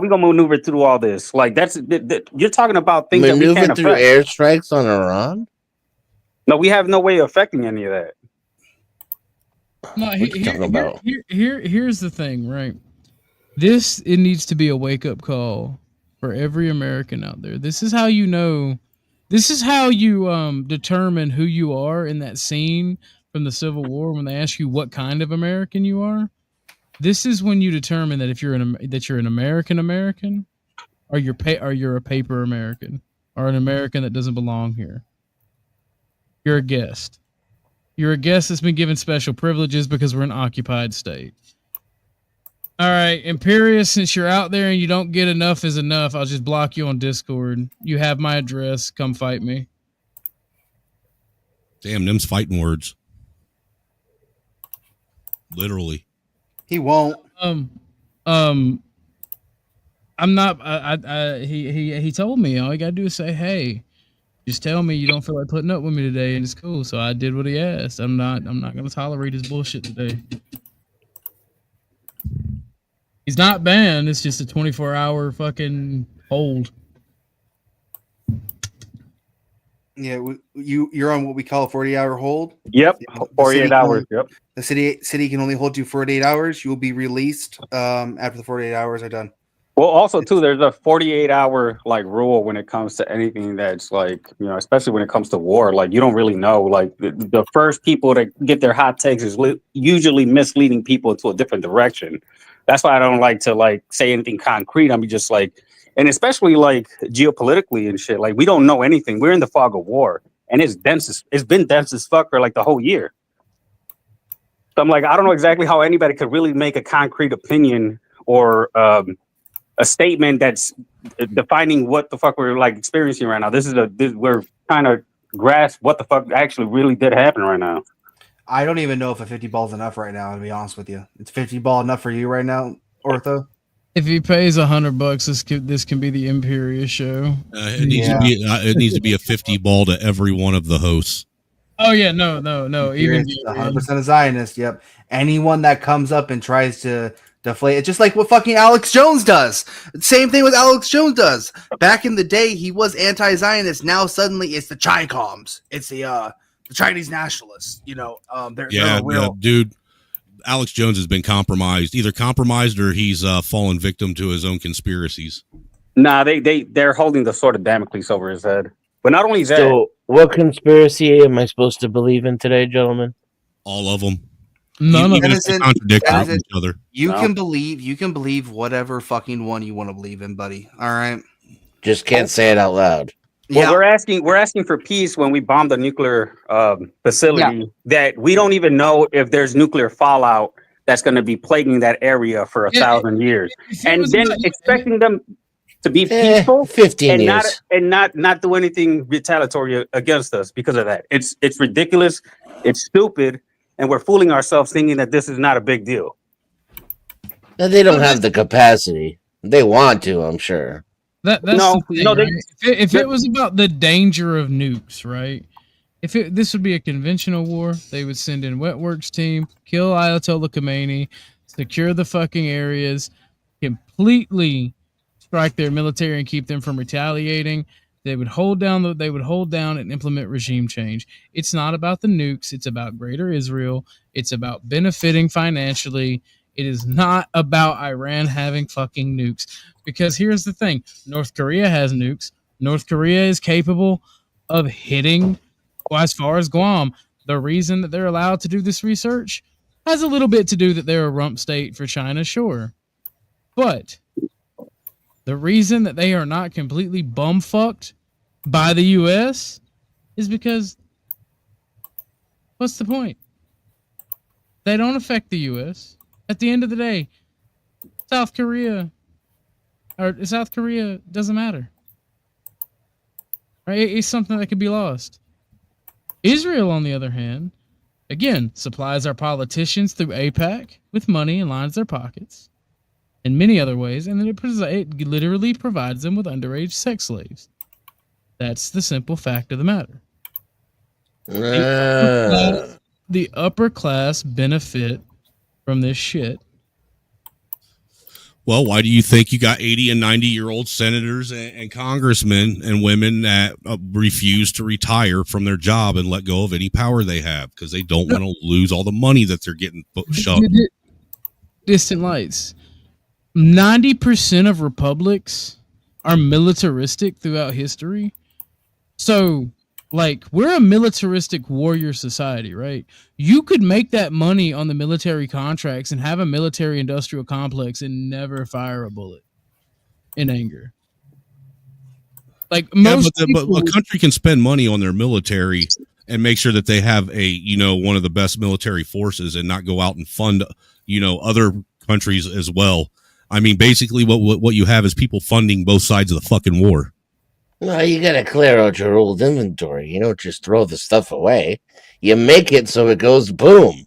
gonna maneuver through all this? Like you're talking about things that we can't affect. Through airstrikes on Iran? No, we have no way of affecting any of that. No, here's the thing, right? It needs to be a wake-up call for every American out there. This is how you know. This is how you determine who you are in that scene from the Civil War when they ask you what kind of American you are. This is when you determine that if you're an American, or you're a paper American, or an American that doesn't belong here. You're a guest. You're a guest that's been given special privileges because we're an occupied state. All right, Imperius, since you're out there and you don't get enough is enough, I'll just block you on Discord. You have my address. Come fight me. Damn, them's fighting words. Literally. He won't. I'm not. He told me all you gotta do is say, "Hey, just tell me you don't feel like putting up with me today, and it's cool." So I did what he asked. I'm not gonna tolerate his bullshit today. He's not banned. It's just a 24-hour fucking hold. Yeah, you're on what we call a 40-hour hold. Yep, 48 hours. Yep. The city can only hold you 48 hours. You will be released after the 48 hours are done. Well, also too, there's a 48-hour rule when it comes to anything that's especially when it comes to war. Like you don't really know. Like the first people to get their hot takes is usually misleading people into a different direction. That's why I don't like to say anything concrete. I'm just and especially geopolitically and shit. We don't know anything. We're in the fog of war, and it's dense. It's been dense as fuck for the whole year. So I'm I don't know exactly how anybody could really make a concrete opinion or a statement that's defining what the fuck we're experiencing right now. We're trying to grasp what the fuck actually really did happen right now. I don't even know if a 50 ball is enough right now, to be honest with you. It's 50 ball enough for you right now, Ortho? If he pays $100, this can be the Imperius show. It needs to be a 50 ball to every one of the hosts. Oh yeah, no. Even 100% a Zionist. Yep. Anyone that comes up and tries to deflate it, just like what fucking Alex Jones does. Same thing with Alex Jones does. Back in the day, he was anti-Zionist. Now suddenly it's the Chi-Coms. It's the Chinese nationalists. They're real. Dude. Alex Jones has been either compromised or he's fallen victim to his own conspiracies. Nah, they're holding the sword of Damocles over his head. But not only that. So, what conspiracy am I supposed to believe in today, gentlemen? All of them. None of them contradict each other. You can believe whatever fucking one you want to believe in, buddy. All right. Just can't say it out loud. Well, we're asking for peace when we bomb the nuclear facility that we don't even know if there's nuclear fallout that's going to be plaguing that area for 1,000 years, and then expecting them to be peaceful 15 and years. not do anything retaliatory against us because of that. It's ridiculous, it's stupid, and we're fooling ourselves thinking that this is not a big deal. No, they don't have the capacity. They want to, I'm sure. That's the thing, right? If it was about the danger of nukes, right? This would be a conventional war, they would send in wet works team, kill Ayatollah Khomeini, secure the fucking areas, completely strike their military and keep them from retaliating. They would hold down and implement regime change. It's not about the nukes, it's about Greater Israel. It's about benefiting financially. It is not about Iran having fucking nukes. Because here's the thing. North Korea has nukes. North Korea is capable of hitting, well, as far as Guam. The reason that they're allowed to do this research has a little bit to do that they're a rump state for China, sure. But the reason that they are not completely bumfucked by the U.S. is because, what's the point? They don't affect the U.S. At the end of the day, South Korea doesn't matter. Right? It's something that could be lost. Israel, on the other hand, again, supplies our politicians through AIPAC with money and lines their pockets in many other ways, and then it literally provides them with underage sex slaves. That's the simple fact of the matter. The upper class benefit from this shit. Well, why do you think you got 80 and 90-year-old senators and congressmen and women that refuse to retire from their job and let go of any power they have because they don't want to lose all the money that they're getting shoved? Distant lights. 90% of republics are militaristic throughout history. So, like, we're a militaristic warrior society, right? You could make that money on the military contracts and have a military industrial complex and never fire a bullet in anger. Like, most a country can spend money on their military and make sure that they have one of the best military forces and not go out and fund, other countries as well. I mean, basically what you have is people funding both sides of the fucking war. No, you gotta clear out your old inventory. You don't just throw the stuff away. You make it so it goes boom.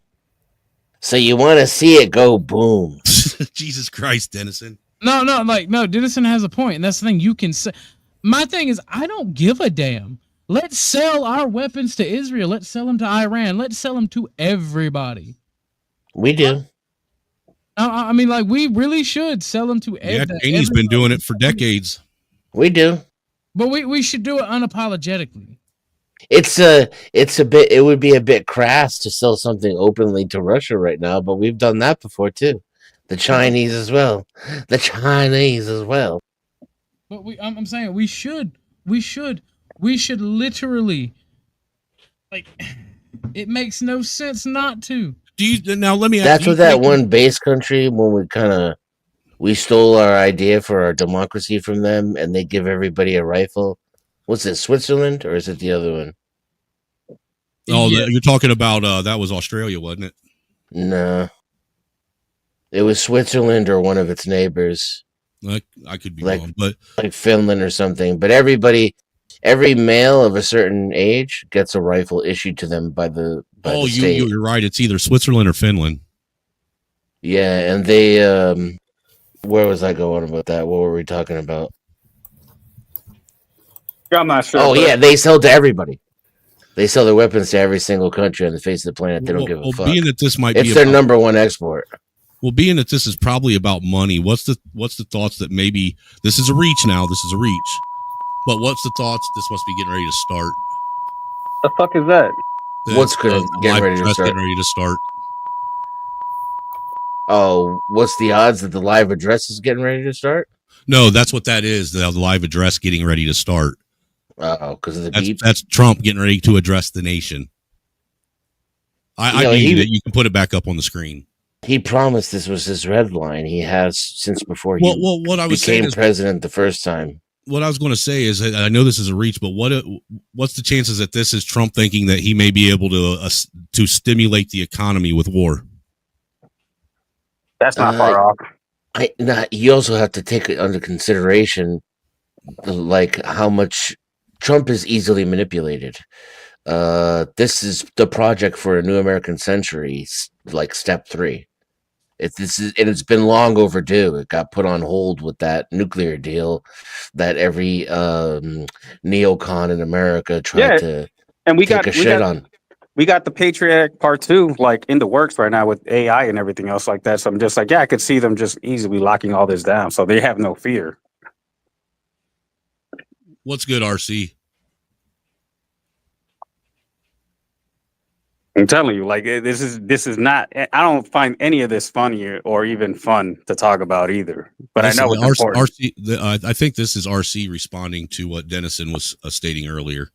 So you want to see it go boom. Jesus Christ, Dennison. No, Dennison has a point, and that's the thing you can say. My thing is, I don't give a damn. Let's sell our weapons to Israel. Let's sell them to Iran. Let's sell them to everybody. We do. I mean, like, we really should sell them to everybody. Yeah, Cheney's been doing it for decades. We do. But we should do it unapologetically. It would be a bit crass to sell something openly to Russia right now, but we've done that before too. The Chinese as well. But I'm saying we should literally, like, it makes no sense not to. Let me ask That's what that one base country when we stole our idea for our democracy from them, and they give everybody a rifle. What's it, Switzerland, or is it the other one? Oh, yeah. You're talking about that was Australia, wasn't it? No, it was Switzerland or one of its neighbors. I could be wrong, but like Finland or something. But every male of a certain age gets a rifle issued to them by the state. You're right. It's either Switzerland or Finland. Yeah, and they where was I going about that? What were we talking about? I'm not sure. Oh, yeah, they sell to everybody. They sell their weapons to every single country on the face of the planet. They don't give a fuck. Being that this might it's their number one export. Well, being that this is probably about money, what's the thoughts that maybe this is a reach now? This is a reach. But what's the thoughts? This must be getting ready to start. The fuck is that? What's getting ready to start? Oh, what's the odds that the live address is getting ready to start? No, that's what that is. The live address getting ready to start. Oh, because of the beep? That's Trump getting ready to address the nation. I mean that you can put it back up on the screen. He promised this was his red line. He has since before he what I was became president the first time. what I was going to say is, I know this is a reach, but what's the chances that this is Trump thinking that he may be able to stimulate the economy with war? That's not far off. You also have to take it under consideration, like how much Trump is easily manipulated. This is the project for a new American century, like step 3. It's been long overdue. It got put on hold with that nuclear deal that every neocon in America tried to take a shit on. We got the Patriot Part 2 like in the works right now with AI and everything else like that. So I'm just like, I could see them just easily locking all this down. So they have no fear. What's good, RC? I'm telling you, like this is not. I don't find any of this funny or even fun to talk about either. But I know it's important. I think this is RC responding to what Dennison was stating earlier.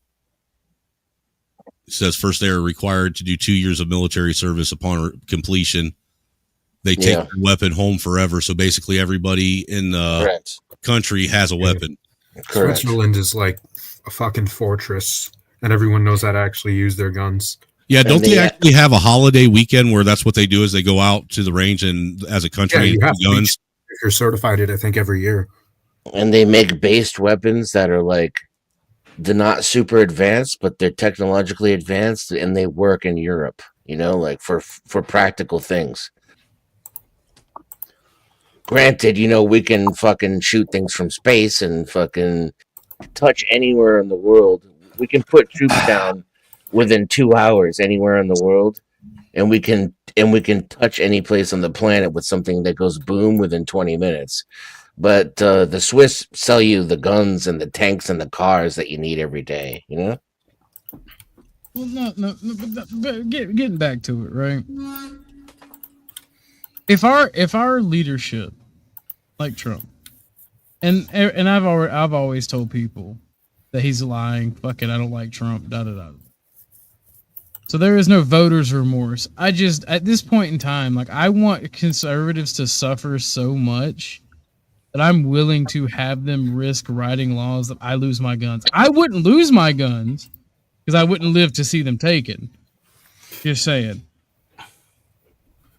It says first they are required to do 2 years of military service upon completion. They take their weapon home forever. So basically, everybody in the country has a weapon. Correct. Switzerland is like a fucking fortress, and everyone knows how to actually use their guns. Yeah, don't they actually have a holiday weekend where that's what they do? Is they go out to the range and as a country, you have guns. If you're certified, I think every year. And they make based weapons that are like they're not super advanced, but they're technologically advanced, and they work in Europe. You know, like for practical things. Granted, you know, we can fucking shoot things from space and fucking touch anywhere in the world. We can put troops down within 2 hours anywhere in the world, and we can touch any place on the planet with something that goes boom within 20 minutes. But the Swiss sell you the guns and the tanks and the cars that you need every day, you know? Well, no, but getting back to it, right? If our leadership, like Trump, and I've always told people that he's lying. Fuck it, I don't like Trump. Da da da. So there is no voters' remorse. I just, at this point in time, like I want conservatives to suffer so much that I'm willing to have them risk writing laws that I lose my guns. I wouldn't lose my guns because I wouldn't live to see them taken. Just saying.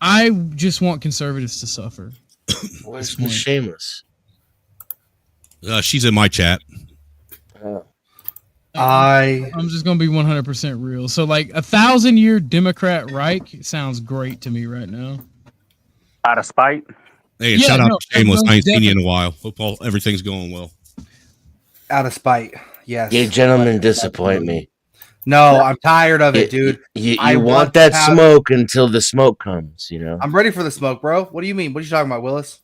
I just want conservatives to suffer. Where's Miss Shameless? She's in my chat. I'm just gonna be 100% real. So like 1,000-year Democrat Reich sounds great to me right now. Out of spite. Hey, and shout out to Shameless. I ain't seen you in a while. Hope everything's going well. Out of spite, yes. You gentlemen disappoint me. No, I'm tired of it, dude. You want that smoke until the smoke comes, you know? I'm ready for the smoke, bro. What do you mean? What are you talking about, Willis?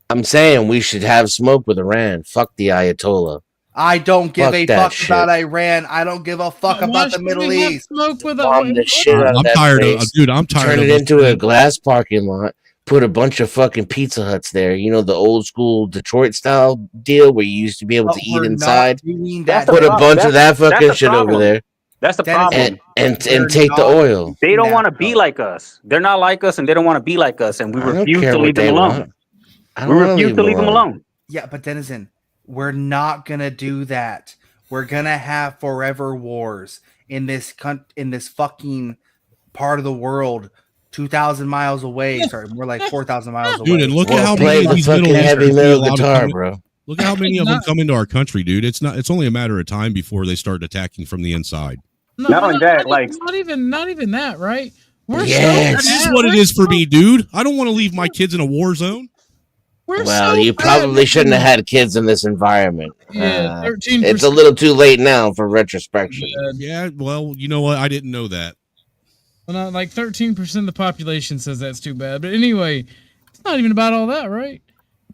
I'm saying we should have smoke with Iran. Fuck the Ayatollah. I don't give a fuck shit. about Iran. I don't give a fuck about the Middle East. Bomb the shit out of that place. I'm tired Turn it into a glass parking lot. Put a bunch of fucking Pizza Huts there. You know, the old school Detroit style deal where you used to be able to eat inside. Put a bunch of that fucking shit over there. That's the problem. And take the oil. They don't want to be like us. They're not like us, and they don't want to be like us, and we refuse to leave them alone. We refuse to leave them alone. Yeah, but Denizen, we're not gonna do that. We're gonna have forever wars in this fucking part of the world, 2,000 miles away. Sorry, more like 4,000 miles away. Dude, and look at how many of these heavy metal guitar, bro. Look at how many of them come into our country, dude. It's only a matter of time before they start attacking from the inside. Not only that, like not even that, right? This is what it is for me, dude. I don't want to leave my kids in a war zone. Well, you probably shouldn't have had kids in this environment. Yeah, 13%. It's a little too late now for retrospection. Yeah, well, you know what? I didn't know that. Well, like 13% of the population says that's too bad. But anyway, it's not even about all that, right?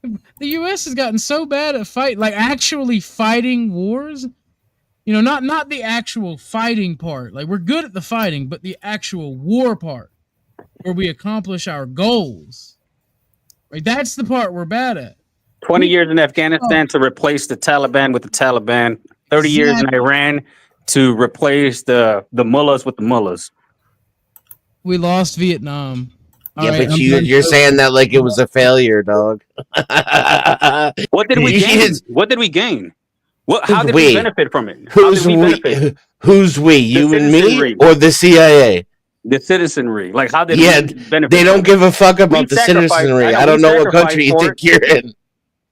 The U.S. has gotten so bad at actually fighting wars. You know, not the actual fighting part. Like, we're good at the fighting, but the actual war part, where we accomplish our goals. Right, that's the part we're bad at. 20 years in Afghanistan to replace the Taliban with the Taliban. 30 years in Iran to replace the mullahs with the mullahs. We lost Vietnam. But you're saying that like it was a failure, dog. What did we gain? What did we gain? What? How did we? we benefit from it? Who's we? Who's we? You and me, or the CIA? The citizenry. Like, how did we benefit? They don't give a fuck about the citizenry. I don't know what country you think you're in.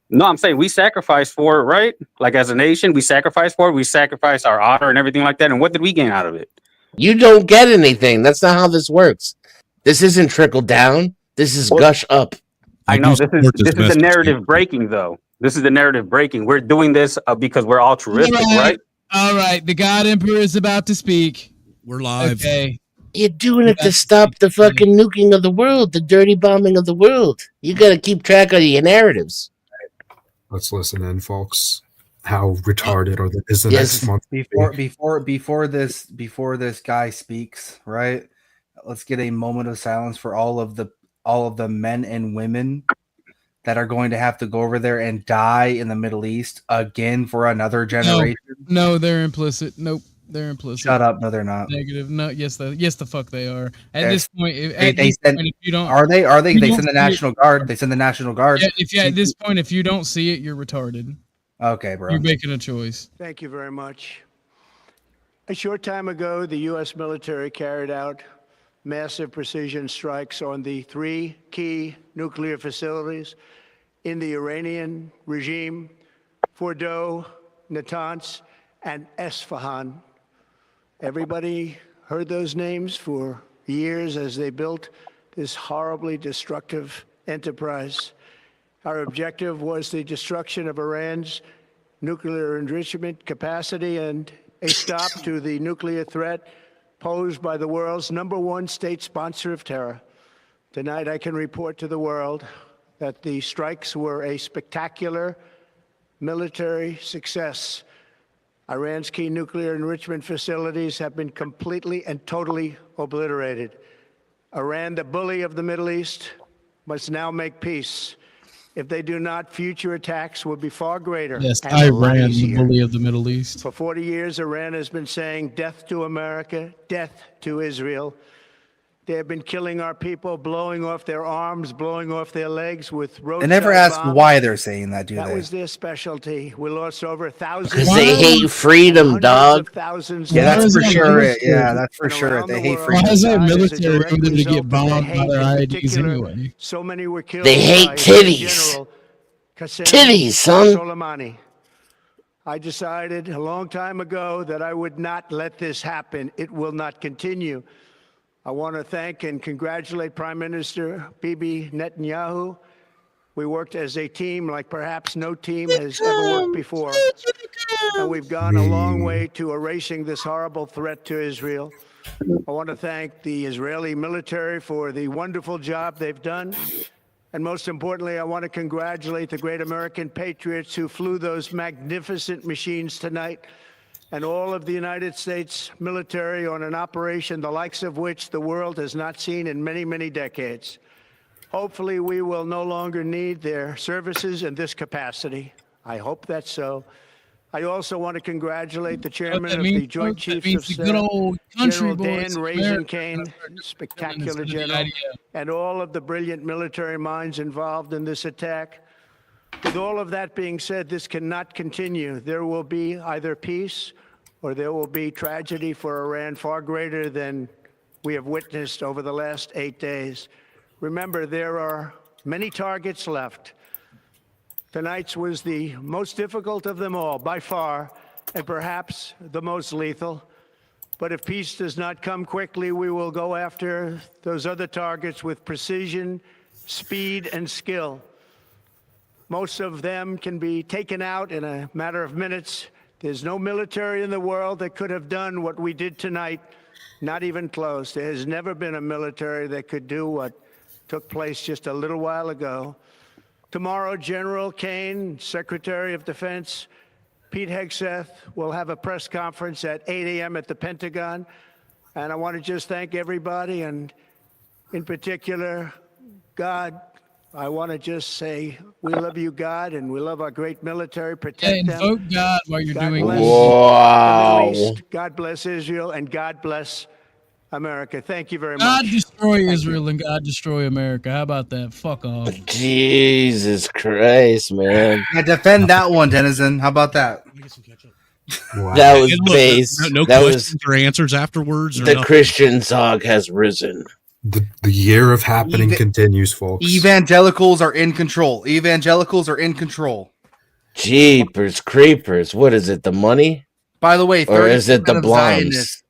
No, I'm saying we sacrificed for it, right? Like, as a nation, we sacrificed for it. We sacrificed our honor and everything like that. And what did we gain out of it? You don't get anything. That's not how this works. This isn't trickle down. This is gush up. I know this is the narrative breaking, though. This is the narrative breaking. We're doing this because we're altruistic, right? All right. The God Emperor is about to speak. We're live. Okay. You're doing it to stop the fucking nuking of the world, the dirty bombing of the world. You got to keep track of your narratives. Let's listen in, folks. How retarded is the next month? Before this guy speaks, right? Let's get a moment of silence for all of the men and women that are going to have to go over there and die in the Middle East again for another generation. No, they're implicit. Nope. They're implicit. Shut up. No, they're not. Negative. No, yes, the fuck they are. At this point, if you don't, are they? They send the National Guard. They send the National Guard. Yeah, at this point, if you don't see it, you're retarded. Okay, bro. You're making a choice. Thank you very much. A short time ago, the U.S. military carried out massive precision strikes on the 3 key nuclear facilities in the Iranian regime: Fordow, Natanz, and Esfahan. Everybody heard those names for years as they built this horribly destructive enterprise. Our objective was the destruction of Iran's nuclear enrichment capacity and a stop to the nuclear threat posed by the world's #1 state sponsor of terror. Tonight, I can report to the world that the strikes were a spectacular military success. Iran's key nuclear enrichment facilities have been completely and totally obliterated. Iran, the bully of the Middle East, must now make peace. If they do not, future attacks will be far greater. Yes, Iran, the bully of the Middle East. For 40 years, Iran has been saying death to America, death to Israel. They have been killing our people, blowing off their arms, blowing off their legs with roadside They never ask bombs. why they're saying that, do That they? was their specialty. We lost over 1,000. Because they hate freedom, dog. Yeah, that's for sure. Yeah, that's for sure. They hate freedom. Why is our military going to get bombed by their IEDs anyway? So many were killed. They hate titties. Titties, son. Soleimani. I decided a long time ago that I would not let this happen. It will not continue. I want to thank and congratulate Prime Minister Bibi Netanyahu. We worked as a team like perhaps no team has ever worked before. And we've gone a long way to erasing this horrible threat to Israel. I want to thank the Israeli military for the wonderful job they've done. And most importantly, I want to congratulate the great American patriots who flew those magnificent machines tonight, and all of the United States military on an operation the likes of which the world has not seen in many, many decades. Hopefully, we will no longer need their services in this capacity. I hope that's so. I also want to congratulate the chairman of the Joint Chiefs of Staff, General Dan Raisin-Kane, spectacular general, and all of the brilliant military minds involved in this attack. With all of that being said, this cannot continue. There will be either peace or there will be tragedy for Iran far greater than we have witnessed over the last 8 days. Remember, there are many targets left. Tonight's was the most difficult of them all, by far, and perhaps the most lethal. But if peace does not come quickly, we will go after those other targets with precision, speed, and skill. Most of them can be taken out in a matter of minutes. There's no military in the world that could have done what we did tonight, not even close. There has never been a military that could do what took place just a little while ago. Tomorrow, General Kane, Secretary of Defense, Pete Hegseth will have a press conference at 8 a.m. at the Pentagon. And I want to just thank everybody, and in particular, God. I want to just say we love you, God, and we love our great military. Protect them. Invoke God while you're doing bless this. the Middle East. God bless Israel, and God bless America. Thank you very much. God destroy Israel and God destroy America. How about that? Fuck off. Jesus Christ, man. Yeah, defend that one, Denizen. How about that? get some ketchup? That was And look, base. No that questions or answers afterwards. Or the nothing? Christian zog has risen. The year of happening continues, folks. Evangelicals are in control. Evangelicals are in control. Jeepers creepers! What is it? The money? By the way, or is it the of blondes? Zionists,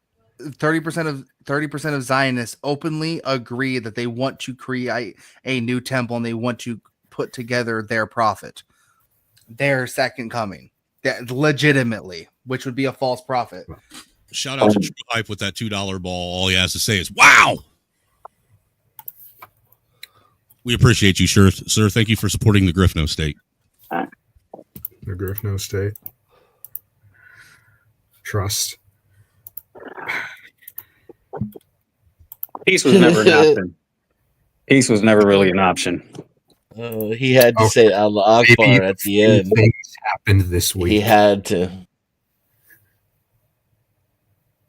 30% of Zionists openly agree that they want to create a new temple and they want to put together their prophet, their second coming, that legitimately, which would be a false prophet. Shout out to True Hype with that $2 ball. All he has to say is "Wow." We appreciate you, sir. Thank you for supporting the Griffno State. The Griffno State. Trust. Peace was never an option. Peace was never really an option. He had to say Allah Akbar at the end. Things happened this week. He had to.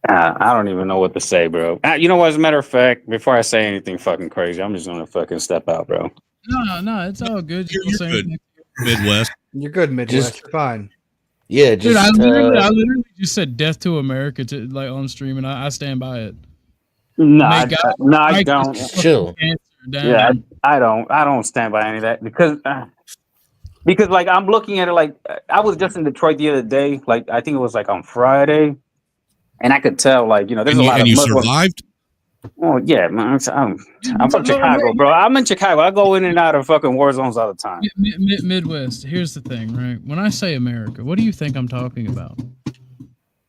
I don't even know what to say, bro. You know what? As a matter of fact, before I say anything fucking crazy, I'm just gonna fucking step out, bro. No, it's all good. You're good. Midwest. You're good, Midwest. You're fine. Yeah, dude, I literally just said "Death to America" to like on stream, and I stand by it. No, I don't. Chill. Yeah, I don't stand by any of that because like I'm looking at it like I was just in Detroit the other day, like I think it was like on Friday, and I could tell like there's a lot of Muslims. Survived. Oh yeah, man. I'm from Chicago, bro. I'm in Chicago. I go in and out of fucking war zones all the time. Midwest. Here's the thing, right? When I say America, what do you think I'm talking about? Do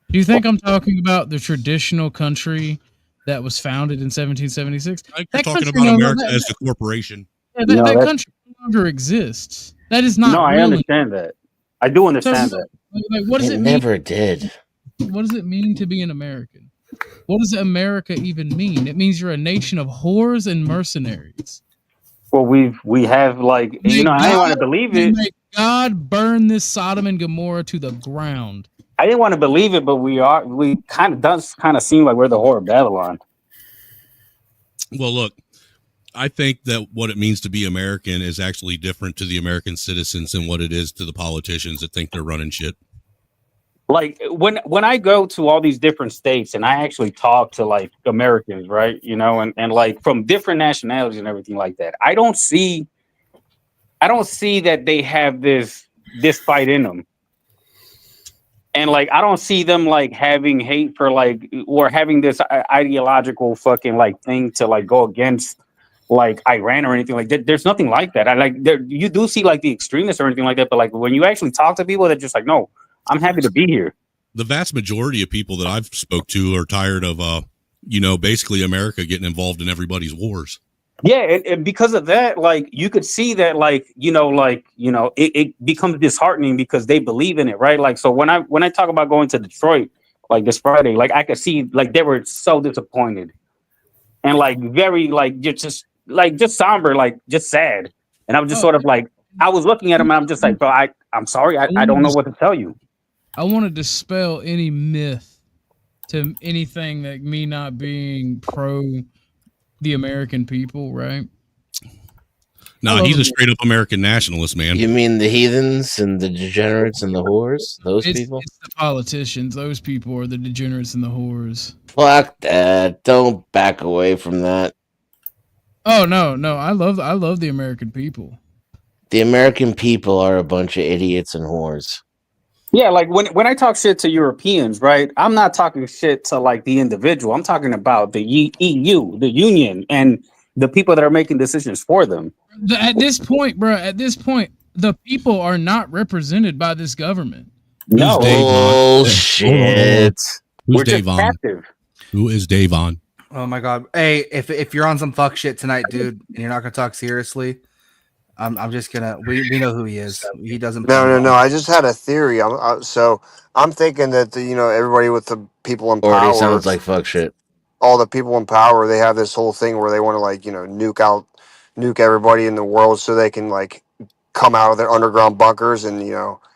you think I'm talking about the traditional country that was founded in 1776? You're talking about America as the corporation. Yeah, that country no longer exists. That is not. No, I understand that. I do understand that. Like, what does it mean? Never did. What does it mean to be an American? What does America even mean? It means you're a nation of whores and mercenaries. Well, we have like I didn't want to believe it. May God burn this Sodom and Gomorrah to the ground. I didn't want to believe it, but we kind of seem like we're the whore of Babylon. Well, look, I think that what it means to be American is actually different to the American citizens than what it is to the politicians that think they're running shit. Like when I go to all these different states and I actually talk to like Americans, right? And like from different nationalities and everything like that, I don't see that they have this fight in them. And like I don't see them like having hate for like or having this ideological fucking like thing to like go against like Iran or anything like that. There's nothing like that. You do see like the extremists or anything like that, but like when you actually talk to people, they're just like, no, I'm happy to be here. The vast majority of people that I've spoke to are tired of, basically America getting involved in everybody's wars. Yeah, and because of that, like you could see that, it becomes disheartening because they believe in it, right? Like, so when I talk about going to Detroit, like this Friday, like I could see like they were so disappointed and like very like just somber, like just sad, and I was just sort of like I was looking at them and I'm just like, bro, I'm sorry, I don't know what to tell you. I want to dispel any myth to anything that me not being pro the American people, right? No, he's a straight up American nationalist, man. You mean the heathens and the degenerates and the whores? Those people? It's the politicians. Those people are the degenerates and the whores. Fuck that. Don't back away from that. Oh no. I love the American people. The American people are a bunch of idiots and whores. Yeah, like when I talk shit to Europeans, right? I'm not talking shit to like the individual. I'm talking about the EU, the union, and the people that are making decisions for them. At this point, the people are not represented by this government. No. Bullshit. Who's Davon? Who is Davon? Oh my god. Hey, if you're on some fuck shit tonight, dude, and you're not gonna talk seriously, I'm just gonna. We know who he is. He doesn't. No. I just had a theory. I'm thinking that everybody with the people in power already sounds like fuck shit. All the people in power, they have this whole thing where they want to like nuke everybody in the world so they can like come out of their underground bunkers and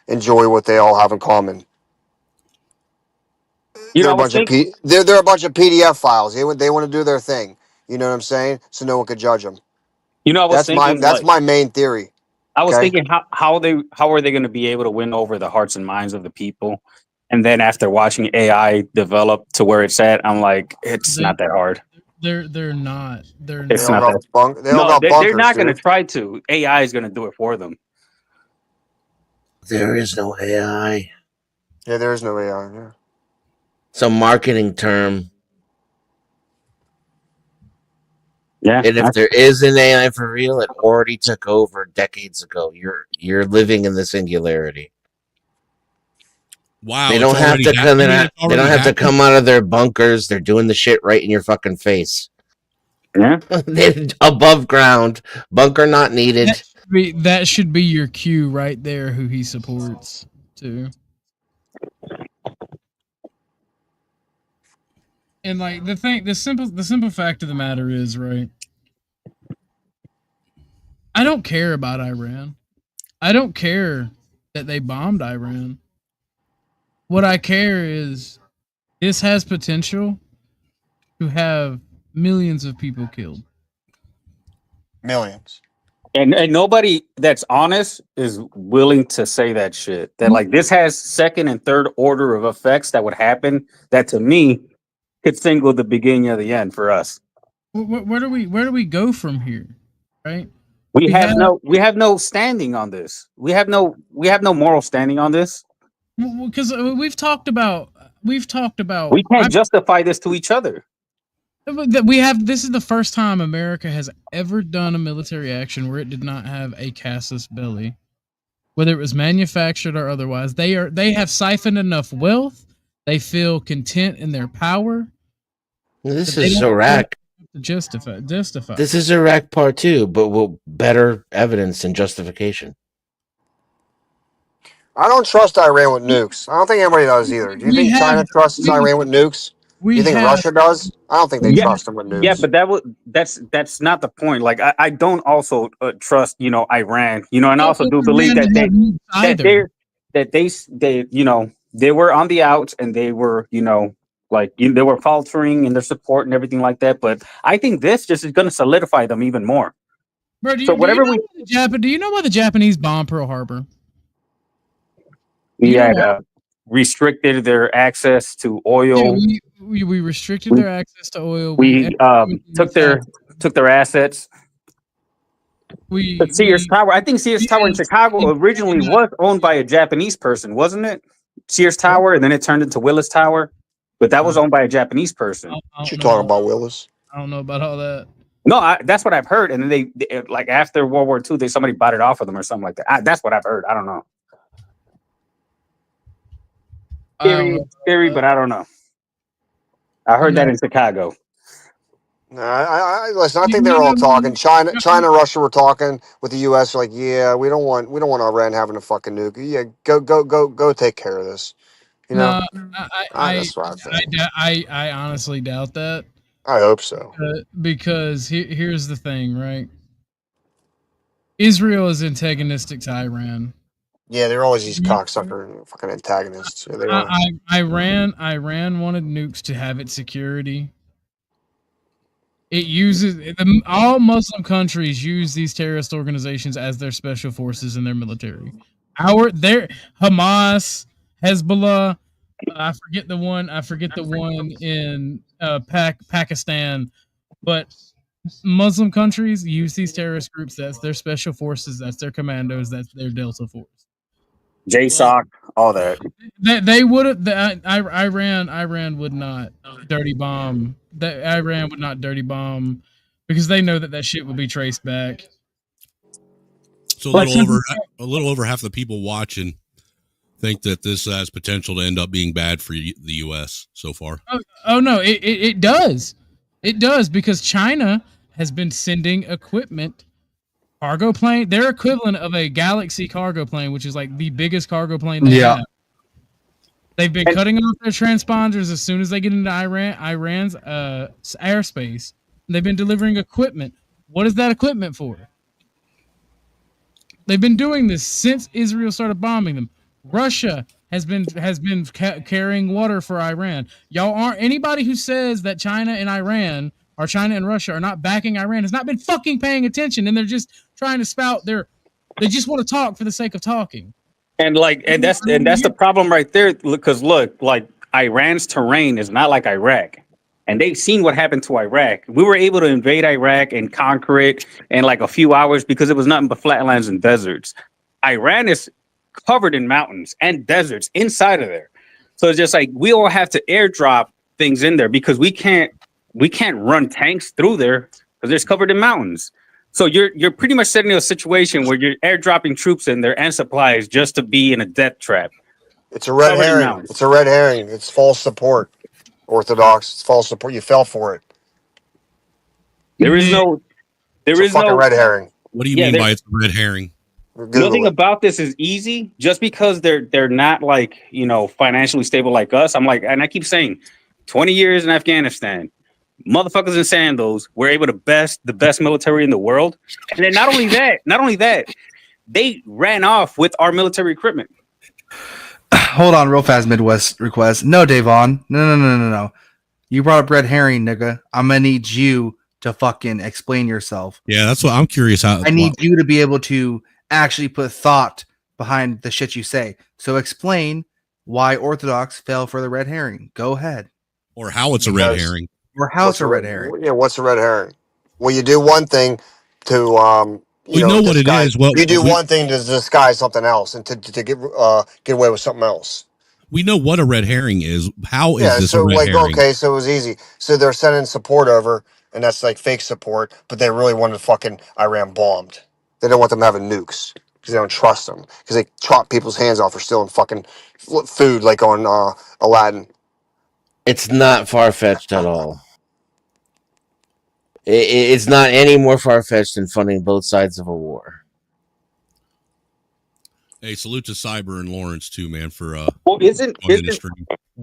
enjoy what they all have in common. They're a bunch of PDF files. They want to do their thing. You know what I'm saying? So no one could judge them. That's my main theory. I was Okay. thinking how are they going to be able to win over the hearts and minds of the people? And then after watching AI develop to where it's at, I'm like, it's not that hard. They're not. They're It's not. not that. They don't No, got they're bunkers, not going to dude. try to. AI is going to do it for them. There is no AI. Yeah, there is no AI. Yeah. It's a marketing term. Yeah. And if there is an AI for real, it already took over decades ago. You're living in the singularity. Wow. They don't have to come. They don't have to happened? come out of their bunkers. They're doing the shit right in your fucking face. Yeah. They're above ground. Bunker not needed. That should be your cue right there. Who he supports too. And like the simple fact of the matter is, right? I don't care about Iran. I don't care that they bombed Iran. What I care is this has potential to have millions of people killed. Millions. And nobody that's honest is willing to say that shit. That like this has second and third order of effects that would happen. That to me could single the beginning of the end for us. Where do we go from here? Right? We have no standing on this. We have no moral standing on this. Because we've talked about. We can't justify this to each other. This is the first time America has ever done a military action where it did not have a casus belli, whether it was manufactured or otherwise. They have siphoned enough wealth. They feel content in their power. This is Iraq. Justify. This is Iraq Part 2, but with better evidence and justification. I don't trust Iran with nukes. I don't think anybody does either. Do you think China trusts Iran with nukes? Do you think Russia does? I don't think they trust them with nukes. Yeah, but that's not the point. Like I don't also trust Iran. And I also do believe that they were on the outs and they were they were faltering in their support and everything like that. But I think this just is going to solidify them even more. Bro, do you know why the Japanese bombed Pearl Harbor? We had restricted their access to oil. Yeah, we restricted their access to oil. We took their assets. Sears Tower. I think Sears Tower in Chicago originally was owned by a Japanese person, wasn't it? Sears Tower, and then it turned into Willis Tower, but that was owned by a Japanese person. What you talking about, Willis? I don't know about all that. No, that's what I've heard. And then they like after World War II, somebody bought it off of them or something like that. That's what I've heard. I don't know. Theory, but I don't know. I heard that in Chicago. No, listen. I think they're all talking. China, and Russia were talking with the U.S. Like, yeah, we don't want Iran having a fucking nuke. Yeah, go take care of this. No, that's what I think. I honestly doubt that. I hope so. Because here's the thing, right? Israel is antagonistic to Iran. Yeah, they're always these cocksucker fucking antagonists. Yeah, they are. Iran wanted nukes to have its security. It uses all Muslim countries use these terrorist organizations as their special forces and their military. Their Hamas, Hezbollah. I forget the one in Pakistan, but Muslim countries use these terrorist groups. That's their special forces. That's their commandos. That's their Delta Force. JSOC, all that. They would have. Iran would not dirty bomb. Iran would not dirty bomb because they know that shit will be traced back. So a little over half the people watching think that this has potential to end up being bad for the U.S. so far. Oh no, it does. It does because China has been sending equipment. Cargo plane, their equivalent of a Galaxy cargo plane, which is like the biggest cargo plane they have. They've been cutting off their transponders as soon as they get into Iran's airspace. They've been delivering equipment. What is that equipment for? They've been doing this since Israel started bombing them. Russia has been carrying water for Iran. Y'all aren't anybody who says that China and Iran or China and Russia are not backing Iran has not been fucking paying attention, and they're just trying to spout their They just want to talk for the sake of talking. And that's the problem right there. Because look, like Iran's terrain is not like Iraq, and they've seen what happened to Iraq. We were able to invade Iraq and conquer it in like a few hours because it was nothing but flatlands and deserts. Iran is covered in mountains and deserts inside of there. So it's just like we all have to airdrop things in there because we can't run tanks through there because it's covered in mountains. So you're pretty much setting a situation where you're airdropping troops in there and supplies just to be in a death trap. It's a red herring. It's a red herring. It's false support. Orthodox. It's false support. You fell for it. There is no red herring. What do you mean by it's a red herring? Nothing about this is easy. Just because they're not like, financially stable like us. I'm like, and I keep saying 20 years in Afghanistan. Motherfuckers in sandals were able to the best military in the world. And then not only that, they ran off with our military equipment. Hold on, real fast, Midwest request. No, Davon. No. You brought up red herring, nigga. I'm gonna need you to fucking explain yourself. Yeah, that's what I'm curious how. I need you to be able to actually put thought behind the shit you say. So explain why Orthodox fell for the red herring. Go ahead. Or how it's a red herring. Or how it's a red herring. Yeah, what's a red herring? Well, you do one thing to we know what it is. Well, you do one thing to disguise something else and to get away with something else. We know what a red herring is. How is this a red herring? Okay, so it was easy. So they're sending support over, and that's like fake support, but they really wanted fucking Iran bombed. They don't want them having nukes because they don't trust them because they chop people's hands off for stealing fucking food like on Aladdin. It's not far-fetched at all. It's not any more far-fetched than funding both sides of a war. Hey, salute to Cyber and Lawrence too, man, for well,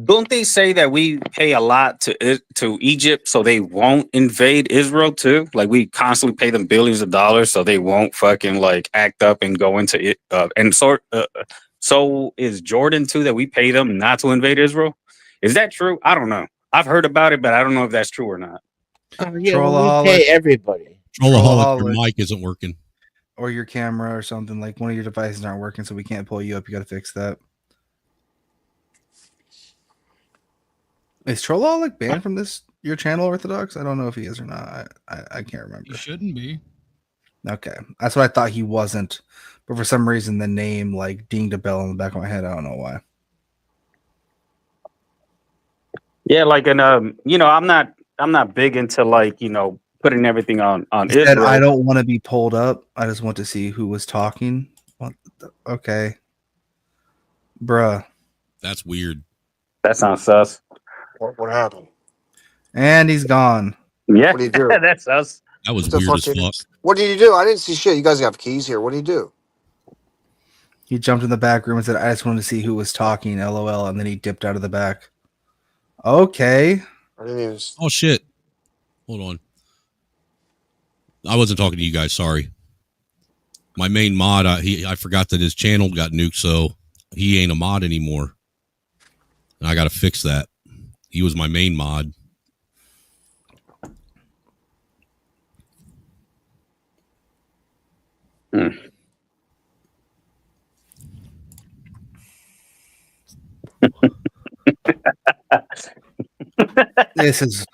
don't they say that we pay a lot to Egypt so they won't invade Israel too? Like we constantly pay them billions of dollars so they won't fucking like act up and go into it. So is Jordan too that we pay them not to invade Israel? Is that true? I don't know. I've heard about it, but I don't know if that's true or not. Yeah, we pay everybody. Trollaholic, your mic isn't working. Or your camera or something. Like one of your devices aren't working, so we can't pull you up. You got to fix that. Is Trollaholic banned from your channel, Orthodox? I don't know if he is or not. I can't remember. He shouldn't be. Okay. That's what I thought he wasn't. But for some reason, the name like dinged a bell in the back of my head. I don't know why. Yeah, like I'm not big into like, putting everything on Israel. I don't want to be pulled up. I just want to see who was talking. Okay. Bruh. That's weird. That sounds sus. What happened? And he's gone. Yeah. What did he do? That's sus. That was weird as fuck. What did he do? I didn't see shit. You guys have keys here. What did he do? He jumped in the back room and said, I just wanted to see who was talking, LOL, and then he dipped out of the back. Okay. Oh shit. Hold on. I wasn't talking to you guys, sorry. My main mod, I forgot that his channel got nuked, so he ain't a mod anymore. And I gotta fix that. He was my main mod. This is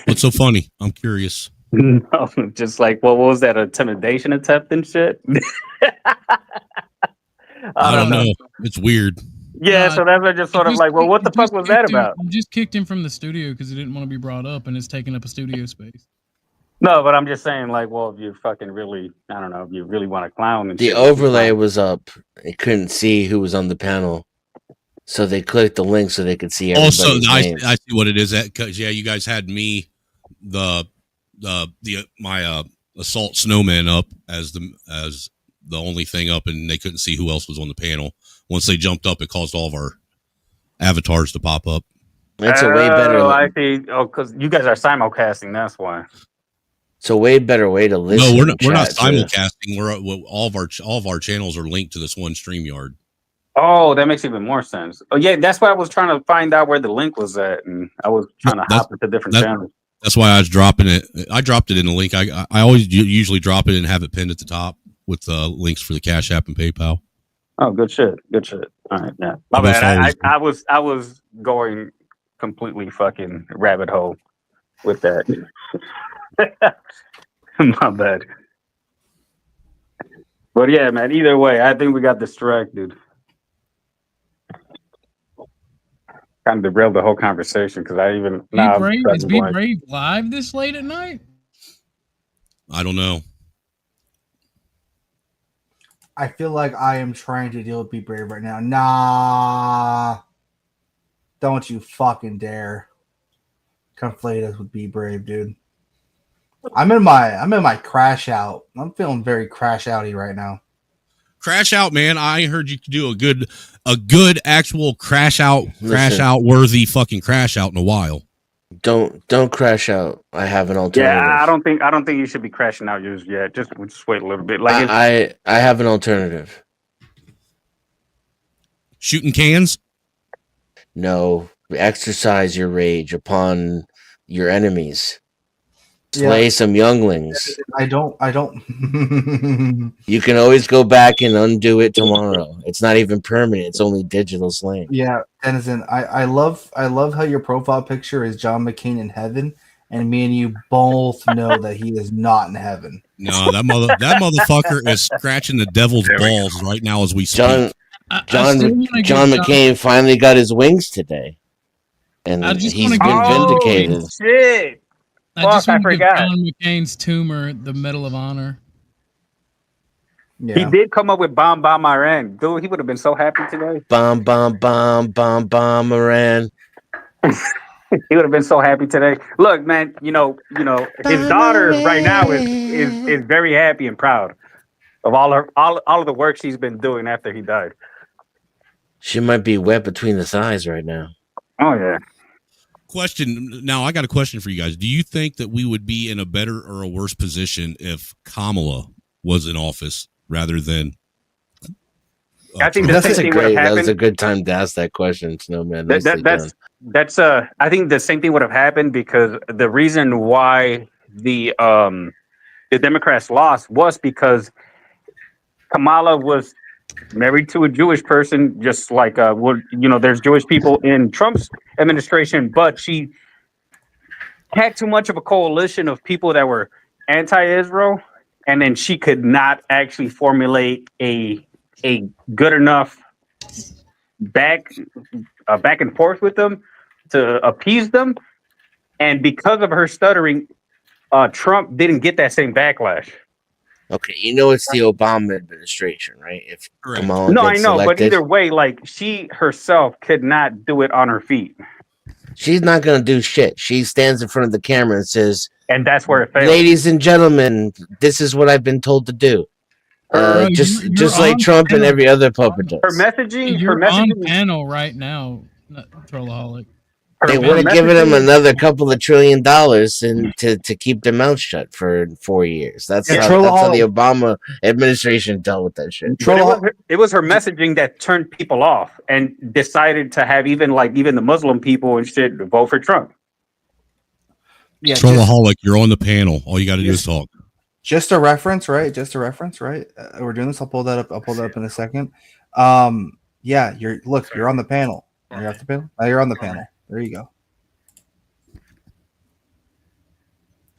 what's so funny? I'm curious. No, just like what was that? A intimidation attempt and shit? I don't know. It's weird. Yeah, so that's just sort of like, well, what the fuck was that about? You just kicked him from the studio because he didn't want to be brought up, and it's taking up a studio space. No, but I'm just saying, like, well, if you fucking really, I don't know, if you really want to clown and the shit, overlay was up. They couldn't see who was on the panel, so they clicked the link so they could see everybody's Also, I names. see what it is. Because yeah, you guys had me, my assault snowman up as the only thing up, and they couldn't see who else was on the panel. Once they jumped up, it caused all of our avatars to pop up. That's a way better. I see. Oh, because you guys are simulcasting. That's why. It's a way better way to listen. No, we're not simulcasting. We're all of our channels are linked to this one StreamYard. Oh, that makes even more sense. Oh, yeah, that's why I was trying to find out where the link was at, and I was trying to hop into different channels. That's why I was dropping it. I dropped it in the link. I always usually drop it and have it pinned at the top with links for the Cash App and PayPal. Oh, good shit. Good shit. All right, yeah. My Almost bad. always. I was going completely fucking rabbit hole with that. My bad. But yeah, man. Either way, I think we got distracted. Kind of derailed the whole conversation because I even Is Be Brave live this late at night? I don't know. I feel like I am trying to deal with Be Brave right now. Nah. Don't you fucking dare conflate us with Be Brave, dude. I'm in my crash out. I'm feeling very crash outy right now. Crash out, man. I heard you could do a good actual crash out worthy fucking crash out in a while. Don't crash out. I have an alternative. Yeah, I don't think you should be crashing out yours yet. Just wait a little bit. Like I have an alternative. Shooting cans? No. Exercise your rage upon your enemies. Slay some younglings. I don't. You can always go back and undo it tomorrow. It's not even permanent. It's only digital slaying. Yeah, Denizen, I love how your profile picture is John McCain in heaven, and me and you both know that he is not in heaven. No, that motherfucker is scratching the devil's balls right now as we speak. John McCain finally got his wings today, and he's been vindicated. Shit. I forgot. John McCain's tumor, the Medal of Honor. Yeah. He did come up with Bomb Iran. Dude, he would have been so happy today. Bomb Iran. He would have been so happy today. Look, man, you know, his daughter right now is very happy and proud of all of the work she's been doing after he died. She might be wet between the thighs right now. Oh yeah. Question. Now I got a question for you guys. Do you think that we would be in a better or a worse position if Kamala was in office rather than? I think that's that was a good time to ask that question, Snowman. That's I think the same thing would have happened because the reason why the Democrats lost was because Kamala was married to a Jewish person, just like there's Jewish people in Trump's administration, but she had too much of a coalition of people that were anti-Israel, and then she could not actually formulate a good enough back and forth with them to appease them, and because of her stuttering, Trump didn't get that same backlash. Okay, it's the Obama administration, right? If Kamala I know, selected, but either way, like she herself could not do it on her feet. She's not going to do shit. She stands in front of the camera and says, and that's where it fails. Ladies and gentlemen, this is what I've been told to do. Just like Trump and every other puppet does. Her messaging. You're on panel right now, Trollaholic. They would have given him another couple of $1 trillion and to keep their mouth shut for 4 years. That's how the Obama administration dealt with that shit. It was her messaging that turned people off and decided to have even the Muslim people and shit vote for Trump. Yeah, Trollaholic, you're on the panel. All you got to do is talk. Just a reference, right? We're doing this. I'll pull that up in a second. Yeah, you're on the panel. You're off the panel. You're on the panel. There you go.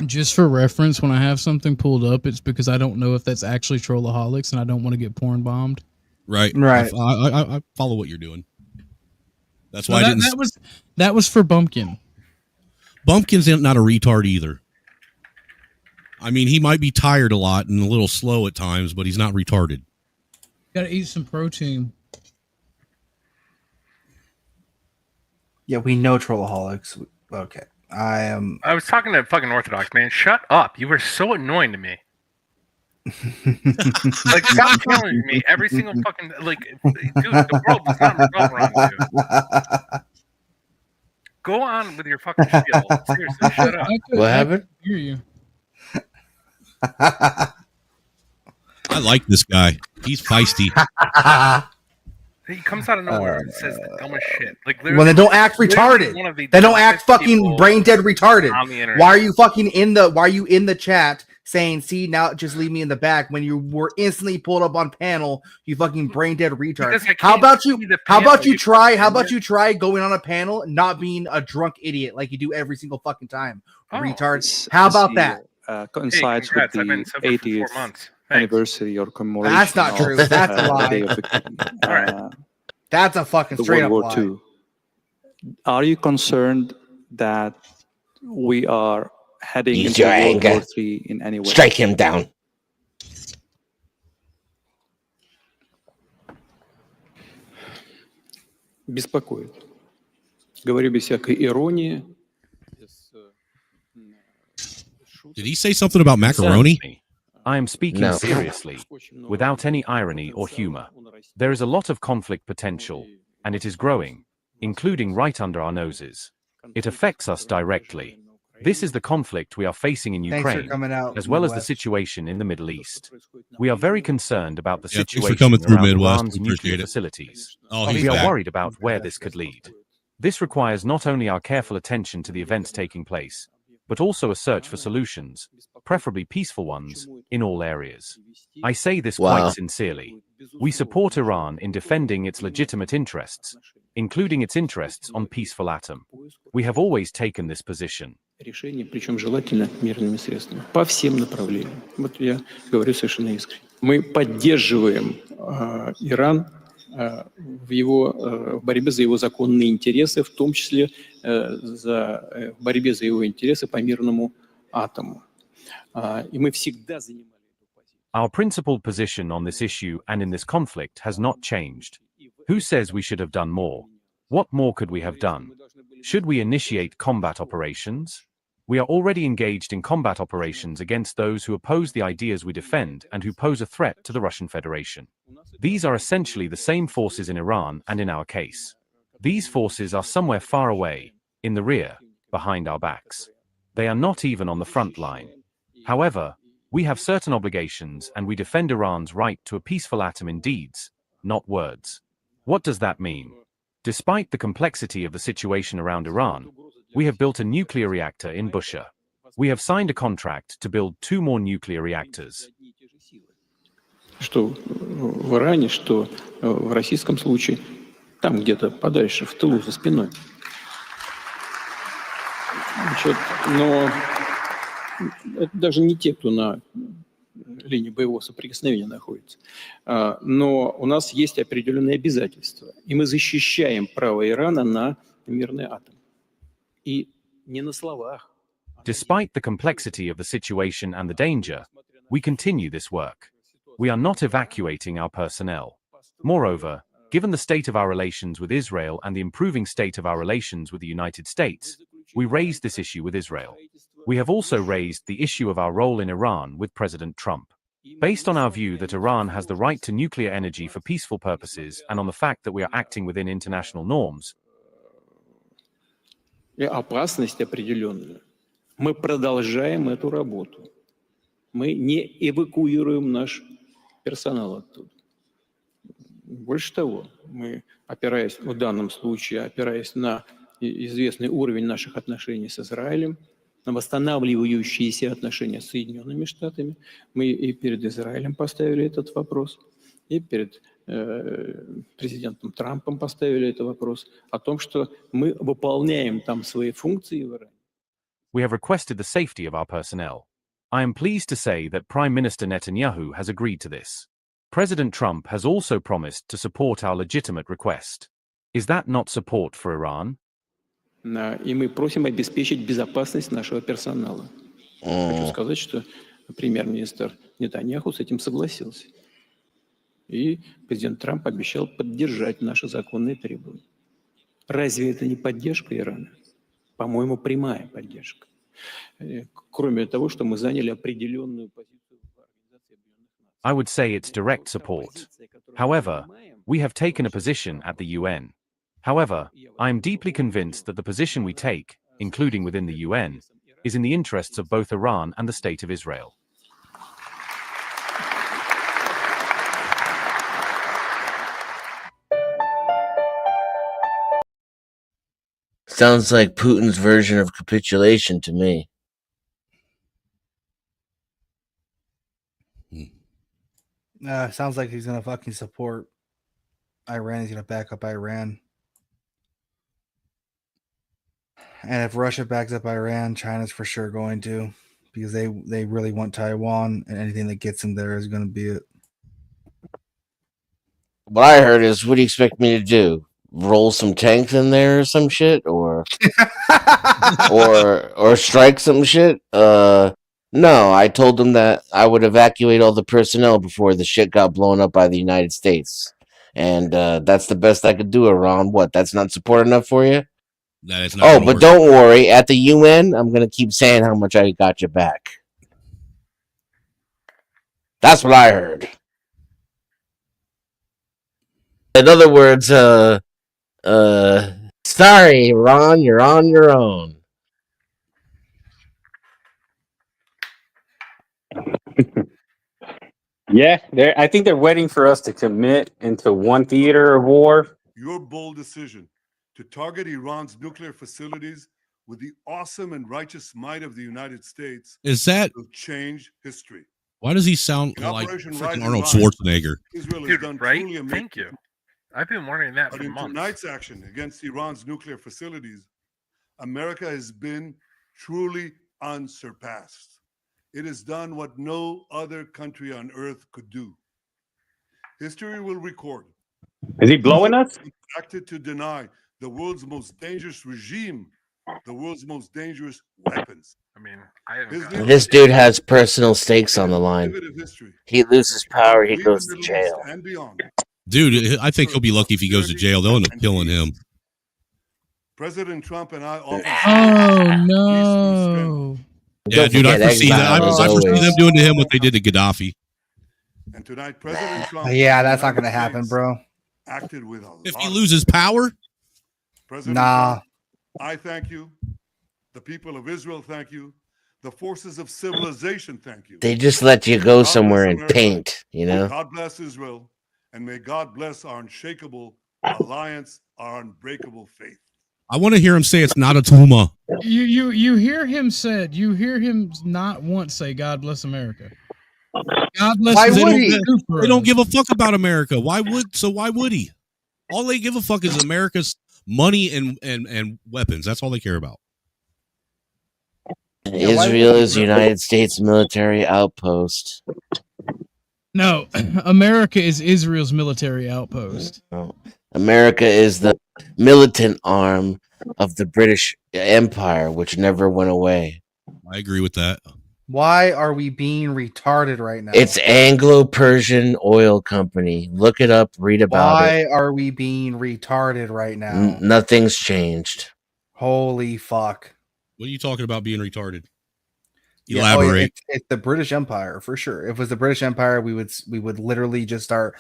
Just for reference, when I have something pulled up, it's because I don't know if that's actually Trollaholics, and I don't want to get porn bombed. Right. I follow what you're doing. That's why that was for Bumpkin. Bumpkin's not a retard either. I mean, he might be tired a lot and a little slow at times, but he's not retarded. Got to eat some protein. Yeah, we know Trollaholics. Okay. I was talking to fucking Orthodox, man. Shut up. You were so annoying to me. Like, stop challenging me every single fucking, dude, the world does not revolve around you. Go on with your fucking spiel. Seriously, shut up. What happened? I hear you. I like this guy. He's feisty. He comes out of nowhere and says the dumbest shit. Like when they don't act retarded, they don't act fucking brain dead retarded. Why are you fucking in the? Why are you in the chat saying, "See, now just leave me in the back"? When you were instantly pulled up on panel, you fucking brain dead retard. How about you? How about you try? How about you try going on a panel not being a drunk idiot like you do every single fucking time, retard? How about that? Coincides with the 80th anniversary or commemoration. That's not true. That's a lie. That's a fucking straight up World War II. Are you concerned that we are heading into World War III in any way? Strike him down. Беспокоит. Говорю без всякой иронии. Did he say something about macaroni? I am speaking seriously, without any irony or humor. There is a lot of conflict potential, and it is growing, including right under our noses. It affects us directly. This is the conflict we are facing in Ukraine, as well as the situation in the Middle East. We are very concerned about the situation around Iran's nuclear facilities. We are worried about where this could lead. This requires not only our careful attention to the events taking place, but also a search for solutions, preferably peaceful ones, in all areas. I say this quite sincerely. We support Iran in defending its legitimate interests, including its interests on peaceful atom. We have always taken this position. Решение, причем желательно мирными средствами, по всем направлениям. Вот я говорю совершенно искренне. Мы поддерживаем Иран в борьбе за его законные интересы, в том числе в борьбе за его интересы по мирному атому. И мы всегда занимали. Our principled position on this issue and in this conflict has not changed. Who says we should have done more? What more could we have done? Should we initiate combat operations? We are already engaged in combat operations against those who oppose the ideas we defend and who pose a threat to the Russian Federation. These are essentially the same forces in Iran and in our case. These forces are somewhere far away, in the rear, behind our backs. They are not even on the front line. However, we have certain obligations and we defend Iran's right to a peaceful atom in deeds, not words. What does that mean? Despite the complexity of the situation around Iran, we have built a nuclear reactor in Bushehr. We have signed a contract to build 2 more nuclear reactors. Что в Иране, что в российском случае, там где-то подальше, в тылу, за спиной. Значит, но это даже не те, кто на линии боевого соприкосновения находится. Но у нас есть определенные обязательства, и мы защищаем право Ирана на мирный атом. И не на словах. Despite the complexity of the situation and the danger, we continue this work. We are not evacuating our personnel. Moreover, given the state of our relations with Israel and the improving state of our relations with the United States, we raised this issue with Israel. We have also raised the issue of our role in Iran with President Trump. Based on our view that Iran has the right to nuclear energy for peaceful purposes and on the fact that we are acting within international norms, И опасность определенная. Мы продолжаем эту работу. Мы не эвакуируем наш персонал оттуда. Больше того, мы, опираясь в данном случае, опираясь на известный уровень наших отношений с Израилем, на восстанавливающиеся отношения с Соединенными Штатами, мы и перед Израилем поставили этот вопрос, и перед президентом Трампом поставили этот вопрос о том, что мы выполняем там свои функции в Иране. We have requested the safety of our personnel. I am pleased to say that Prime Minister Netanyahu has agreed to this. President Trump has also promised to support our legitimate request. Is that not support for Iran? И мы просим обеспечить безопасность нашего персонала. Хочу сказать, что премьер-министр Нетаньяху с этим согласился. И президент Трамп обещал поддержать наши законные требования. Разве это не поддержка Ирана? По-моему, прямая поддержка. Кроме того, что мы заняли определенную позицию в Организации Объединенных Наций. I would say it's direct support. However, we have taken a position at the UN. However, I am deeply convinced that the position we take, including within the UN, is in the interests of both Iran and the State of Israel. Sounds like Putin's version of capitulation to me. Sounds like he's gonna fucking support Iran. He's gonna back up Iran. And if Russia backs up Iran, China's for sure going to, because they really want Taiwan, and anything that gets them there is going to be it. What I heard is, what do you expect me to do? Roll some tanks in there or some shit, or or strike some shit? No, I told them that I would evacuate all the personnel before the shit got blown up by the United States, and that's the best I could do, Iran. What? That's not support enough for you? That is not. Oh, but don't worry. At the UN, I'm gonna keep saying how much I got you back. That's what I heard. In other words, sorry, Ron, you're on your own. Yeah, I think they're waiting for us to commit into one theater of war. Your bold decision to target Iran's nuclear facilities with the awesome and righteous might of the United States will change history. Why does he sound like freaking Arnold Schwarzenegger? Israel Dude, has done right? truly amazing. Thank you. I've been wondering that But for in months. tonight's action against Iran's nuclear facilities, America has been truly unsurpassed. It has done what no other country on earth could do. History will record. Is he blowing us? Acted to deny the world's most dangerous regime, the world's most dangerous weapons. I mean, I haven't This dude has personal stakes on the line. He loses power, he goes to jail. Dude, I think he'll be lucky if he goes to jail. They'll end up killing him. President Trump and I often Oh no! Yeah, dude, I foresee that. I foresee them doing to him what they did to Gaddafi. And tonight, President Trump. Yeah, that's not going to happen, bro. Acted with a If he loses power, President nah. Trump, I thank you. The people of Israel thank you. The forces of civilization thank you. They just let you go somewhere and paint, you know? God bless Israel, and may God bless our unshakable alliance, our unbreakable faith. I want to hear him say it's not a tumor. You hear him said. You hear him not once say, "God bless America." God bless. Why would he? They don't give a fuck about America. Why would he? All they give a fuck is America's money and weapons. That's all they care about. Israel is United States military outpost. No, America is Israel's military outpost. America is the militant arm of the British Empire, which never went away. I agree with that. Why are we being retarded right now? It's Anglo-Persian Oil Company. Look it up, read about it. Why are we being retarded right now? Nothing's changed. Holy fuck. What are you talking about being retarded? Yeah, Elaborate. it's the British Empire for sure. If it was the British Empire, we would literally just start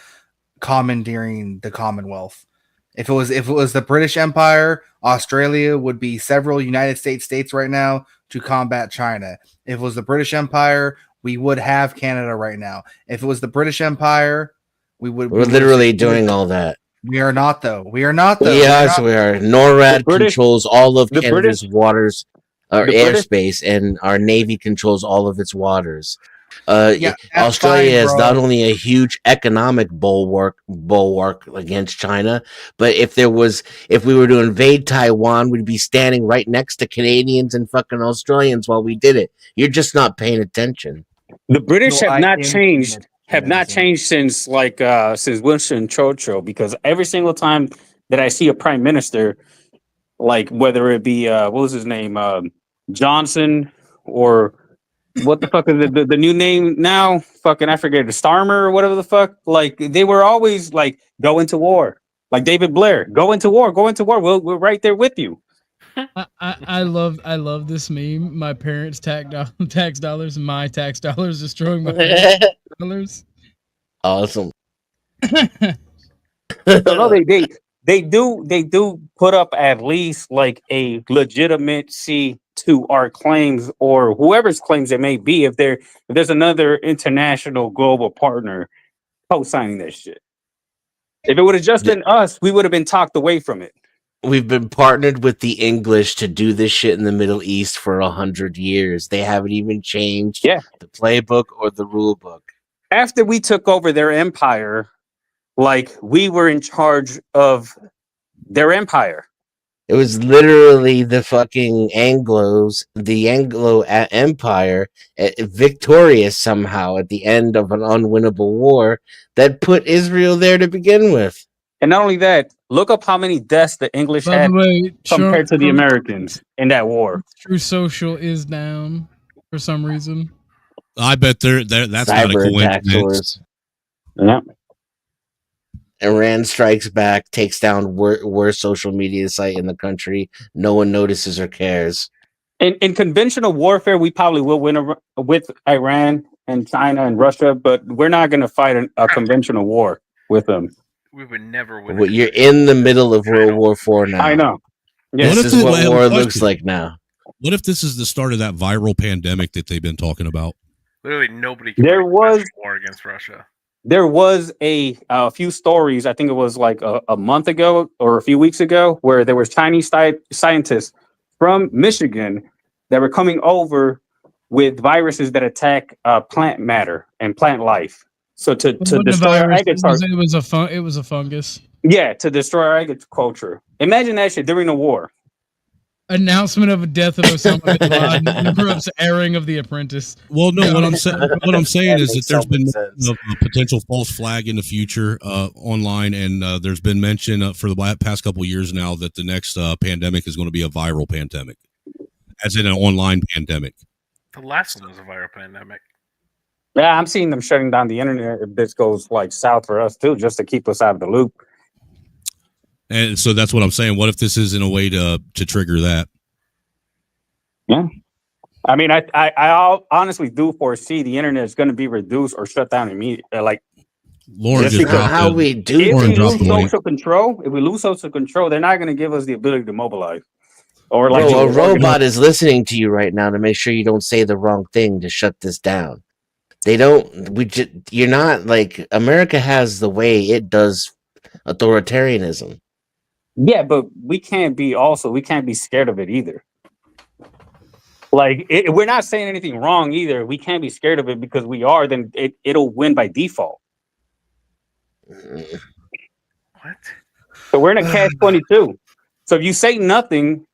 commandeering the Commonwealth. If it was the British Empire, Australia would be several United States right now to combat China. If it was the British Empire, we would have Canada right now. If it was the British Empire, we're literally doing all that. We are not though. We are not though. Yes, we are. NORAD controls all of Canada's waters, our airspace, and our Navy controls all of its waters. Australia has not only a huge economic bulwark against China, but if we were to invade Taiwan, we'd be standing right next to Canadians and fucking Australians while we did it. You're just not paying attention. The British have not changed. Have not changed since Winston Churchill, because every single time that I see a prime minister, like whether it be what was his name, Johnson, or what the fuck is the new name now? Fucking I forget, the Starmer or whatever the fuck. Like they were always like, go into war. Like David Blair, go into war. We're right there with you. I love this meme. My parents' tax dollars, my tax dollars destroying my tax dollars. Awesome. No, they do put up at least like a legitimacy to our claims, or whoever's claims it may be, if there's another international global partner co-signing that shit. If it would have just been us, we would have been talked away from it. We've been partnered with the English to do this shit in the Middle East for 100 years. They haven't even changed the playbook or the rule book. After we took over their empire, like we were in charge of their empire. It was literally the fucking Anglos, the Anglo Empire, victorious somehow at the end of an unwinnable war that put Israel there to begin with. And not only that, look up how many deaths the English By had the way, compared to the Americans in that war. True Social is down for some reason. I bet that's not a coincidence. Yeah. Iran strikes back, takes down worst social media site in the country. No one notices or cares. In conventional warfare, we probably will win with Iran and China and Russia, but we're not going to fight a conventional war with them. We would never win. Well, you're in the middle of World War IV now. I know. Yes. This is what war looks like now. What if this is the start of that viral pandemic that they've been talking about? Literally nobody can war against Russia. There was a few stories, I think it was like a month ago or a few weeks ago, where there was Chinese scientists from Michigan that were coming over with viruses that attack plant matter and plant life. So to destroy our agriculture. It was a fungus. Yeah, to destroy our agriculture. Imagine that shit during the war. Announcement of a death of Osama bin Laden. Group's airing of The Apprentice. Well, no, what I'm saying is that there's been a potential false flag in the future online, and there's been mention for the past couple of years now that the next pandemic is going to be a viral pandemic, as in an online pandemic. The last one was a viral pandemic. Yeah, I'm seeing them shutting down the internet if this goes like south for us too, just to keep us out of the loop. And so that's what I'm saying. What if this isn't a way to trigger that? Yeah. I mean, I honestly do foresee the internet is going to be reduced or shut down immediately. Like, Lauren just dropped how we do. If we lose social control, they're not going to give us the ability to mobilize. Or like a robot is listening to you right now to make sure you don't say the wrong thing to shut this down. They don't. You're not like America has the way it does authoritarianism. Yeah, but we can't be scared of it either. Like we're not saying anything wrong either. We can't be scared of it because we are. Then it'll win by default. What? So we're in a catch-22. So if you say nothing,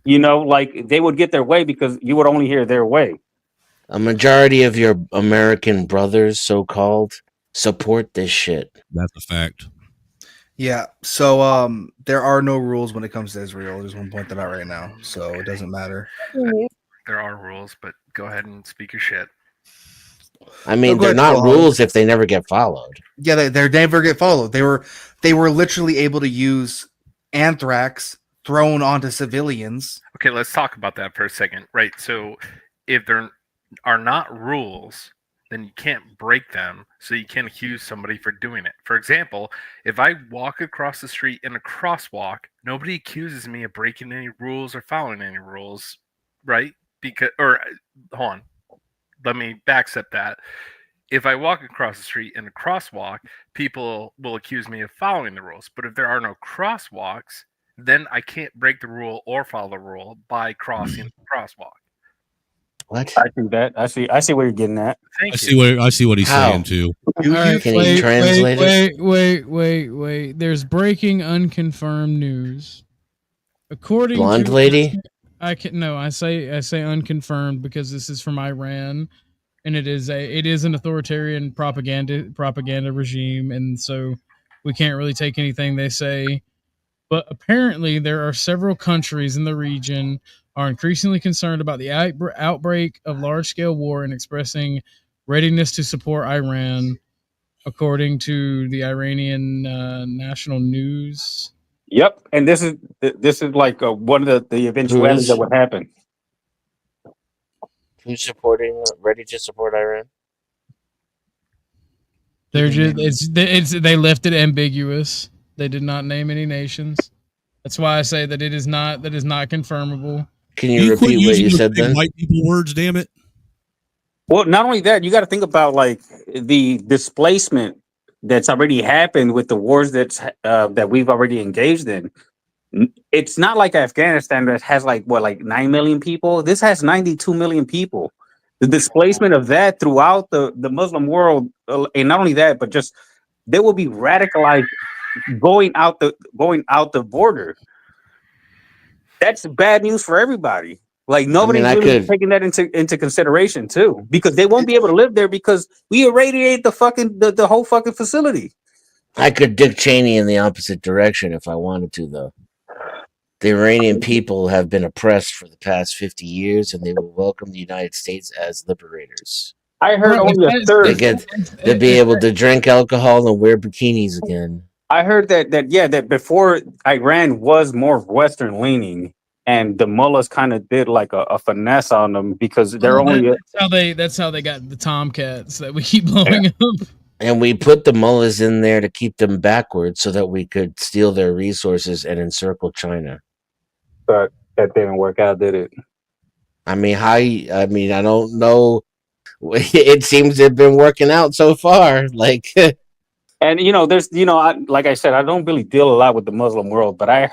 like they would get their way because you would only hear their way. A majority of your American brothers, so-called, support this shit. That's a fact. Yeah, so there are no rules when it comes to Israel. I just want to point that out right now, so it doesn't matter. There are rules, but go ahead and speak your shit. I mean, they're not rules if they never get followed. Yeah, they never get followed. They were literally able to use anthrax thrown onto civilians. Okay, let's talk about that for a second. Right, so if there are not rules, then you can't break them, so you can't accuse somebody for doing it. For example, if I walk across the street in a crosswalk, nobody accuses me of breaking any rules or following any rules, right? Hold on, let me backstep that. If I walk across the street in a crosswalk, people will accuse me of following the rules. But if there are no crosswalks, then I can't break the rule or follow the rule by crossing the crosswalk. What? I see that. I see where you're getting at. I see what he's saying too. Can you translate it? Wait. There's breaking unconfirmed news. According Blonde to lady? I say unconfirmed because this is from Iran, and it is an authoritarian propaganda regime, and so we can't really take anything they say. But apparently, there are several countries in the region are increasingly concerned about the outbreak of large-scale war and expressing readiness to support Iran, according to the Iranian national news. Yep, and this is like one of the eventualities that would happen. Who's ready to support Iran? They're just they left it ambiguous. They did not name any nations. That's why I say that it is not confirmable. Can you repeat what you said then? White people words, damn it. Well, not only that, you got to think about like the displacement that's already happened with the wars that we've already engaged in. it's not like Afghanistan that has like 9 million people. This has 92 million people. The displacement of that throughout the Muslim world, and not only that, but just they will be radicalized going out the border. That's bad news for everybody. Like nobody's really taking that into consideration too, because they won't be able to live there because we irradiate the whole fucking facility. I could Dick Cheney in the opposite direction if I wanted to, though. The Iranian people have been oppressed for the past 50 years, and they will welcome the United States as liberators. I heard only a third. They'll be able to drink alcohol and wear bikinis again. I heard that before Iran was more Western leaning, and the mullahs kind of did like a finesse on them because they're only. That's how they got the Tomcats that we keep blowing up. And we put the mullahs in there to keep them backwards so that we could steal their resources and encircle China. But that didn't work out, did it? I mean, I don't know. It seems to have been working out so far. Like, and there's like I said, I don't really deal a lot with the Muslim world, but I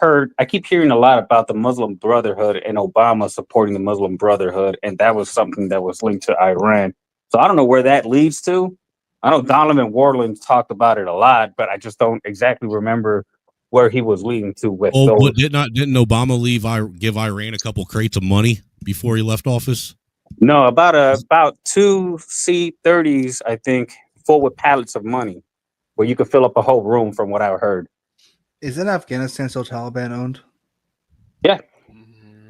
keep hearing a lot about the Muslim Brotherhood and Obama supporting the Muslim Brotherhood, and that was something that was linked to Iran. So I don't know where that leads to. I know Donovan Warland talked about it a lot, but I just don't exactly remember where he was leading to with those. But didn't Obama give Iran a couple crates of money before he left office? No, about 2 C-30s, I think, full with pallets of money, where you could fill up a whole room, from what I heard. Isn't Afghanistan still Taliban owned? Yeah.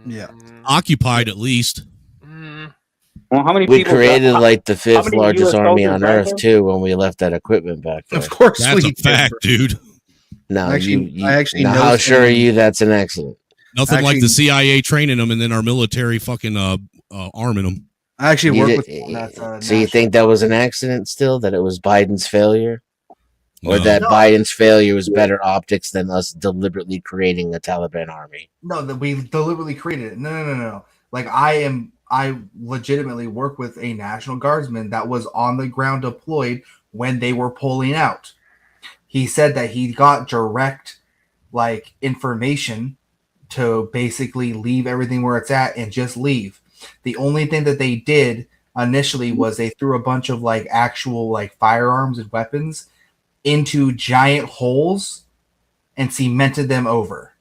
Yeah. Occupied, at least. Well, how many we people created like the 5th largest army on soldiers Earth too when we left that equipment back there. Of course, that's a fact, dude. No, I actually now know how sure are someone- you that's an accident? Nothing like the CIA training them and then our military fucking arming them. I actually You work did- with that's So you think that was an accident still? That it was Biden's failure? Or No. that No. Biden's failure was better optics than us deliberately creating a Taliban army? No, that we deliberately created it. No. Like I legitimately work with a National Guardsman that was on the ground deployed when they were pulling out. He said that he got direct information to basically leave everything where it's at and just leave. The only thing that they did initially was they threw a bunch of actual firearms and weapons into giant holes and cemented them over.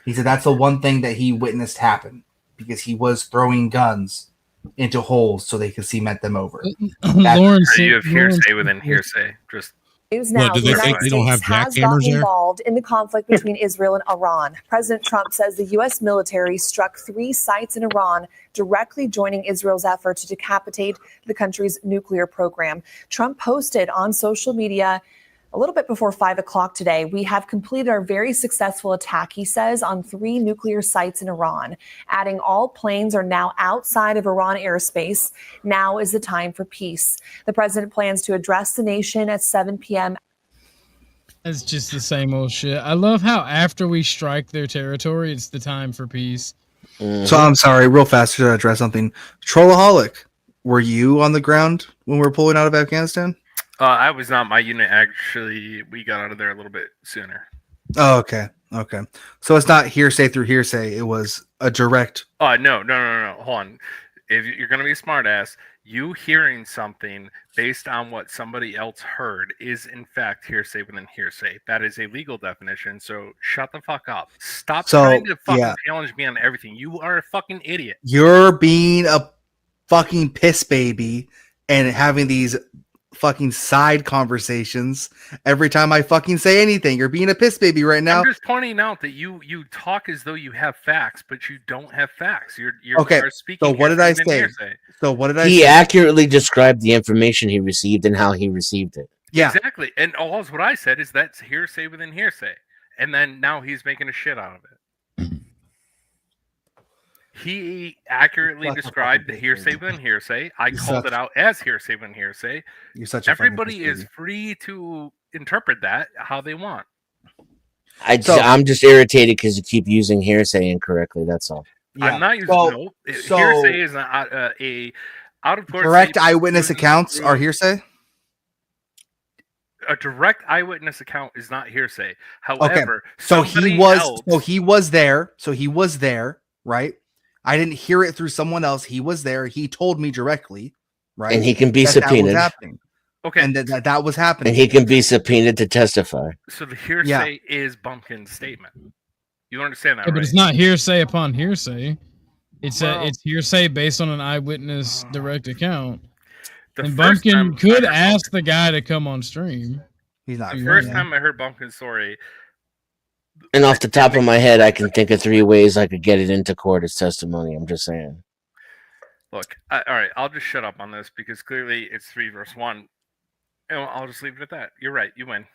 He said that's the one thing that he witnessed happen, because he was throwing guns into holes so they could cement them over. Lawrence, So you have hearsay within hearsay. Just News now. Do The they United think they don't have States has jackhammers gotten there? involved in the conflict between Israel and Iran. President Trump says the U.S. military struck 3 sites in Iran, directly joining Israel's effort to decapitate the country's nuclear program. Trump posted on social media a little bit before 5 o'clock today, "We have completed our very successful attack," he says, "on 3 nuclear sites in Iran," adding all planes are now outside of Iran airspace. Now is the time for peace. The president plans to address the nation at 7 p.m. It's just the same old shit. I love how after we strike their territory, it's the time for peace. So I'm sorry, real fast to address something. Trollaholic, were you on the ground when we were pulling out of Afghanistan? I was not. My unit actually, we got out of there a little bit sooner. Oh, okay. So it's not hearsay through hearsay. It was a direct. No. Hold on. If you're gonna be a smart ass, you hearing something based on what somebody else heard is in fact hearsay within hearsay. That is a legal definition. So shut the fuck up. Stop trying to fucking challenge me on everything. You are a fucking idiot. You're being a fucking piss baby and having these fucking side conversations every time I fucking say anything. You're being a piss baby right now. I'm just pointing out that you talk as though you have facts, but you don't have facts. You're Okay. speaking. So what did I hearsay within say? hearsay. So what did I He say? accurately described the information he received and how he received it. Yeah. Exactly. And all what I said is that's hearsay within hearsay. And then now he's making a shit out of it. He accurately described the hearsay within hearsay. I called it out as hearsay within hearsay. You're such a fucking Everybody piss is baby. free to interpret that how they want. I'm just irritated because you keep using hearsay incorrectly. That's all. I'm not using hearsay is a out of court Direct eyewitness accounts are hearsay. a direct eyewitness account is not hearsay. Okay, However, so somebody he was else, so he was there. So he was there, right? I didn't hear it through someone else. He was there. He told me directly, right? And he can be that was subpoenaed. happening. Okay. And that was happening. And he can be subpoenaed to testify. So the hearsay is Bumpkin's statement. You understand that, Yeah, right? but it's not hearsay upon hearsay. It's it's hearsay based on an eyewitness direct account. And Bumpkin could ask the guy to come on stream. He's not. The first time I heard Bumpkin's story, And off the top of my head, I can think of 3 ways I could get it into court as testimony. I'm just saying. look, all right, I'll just shut up on this because clearly it's 3 versus 1. And I'll just leave it at that. You're right. You win.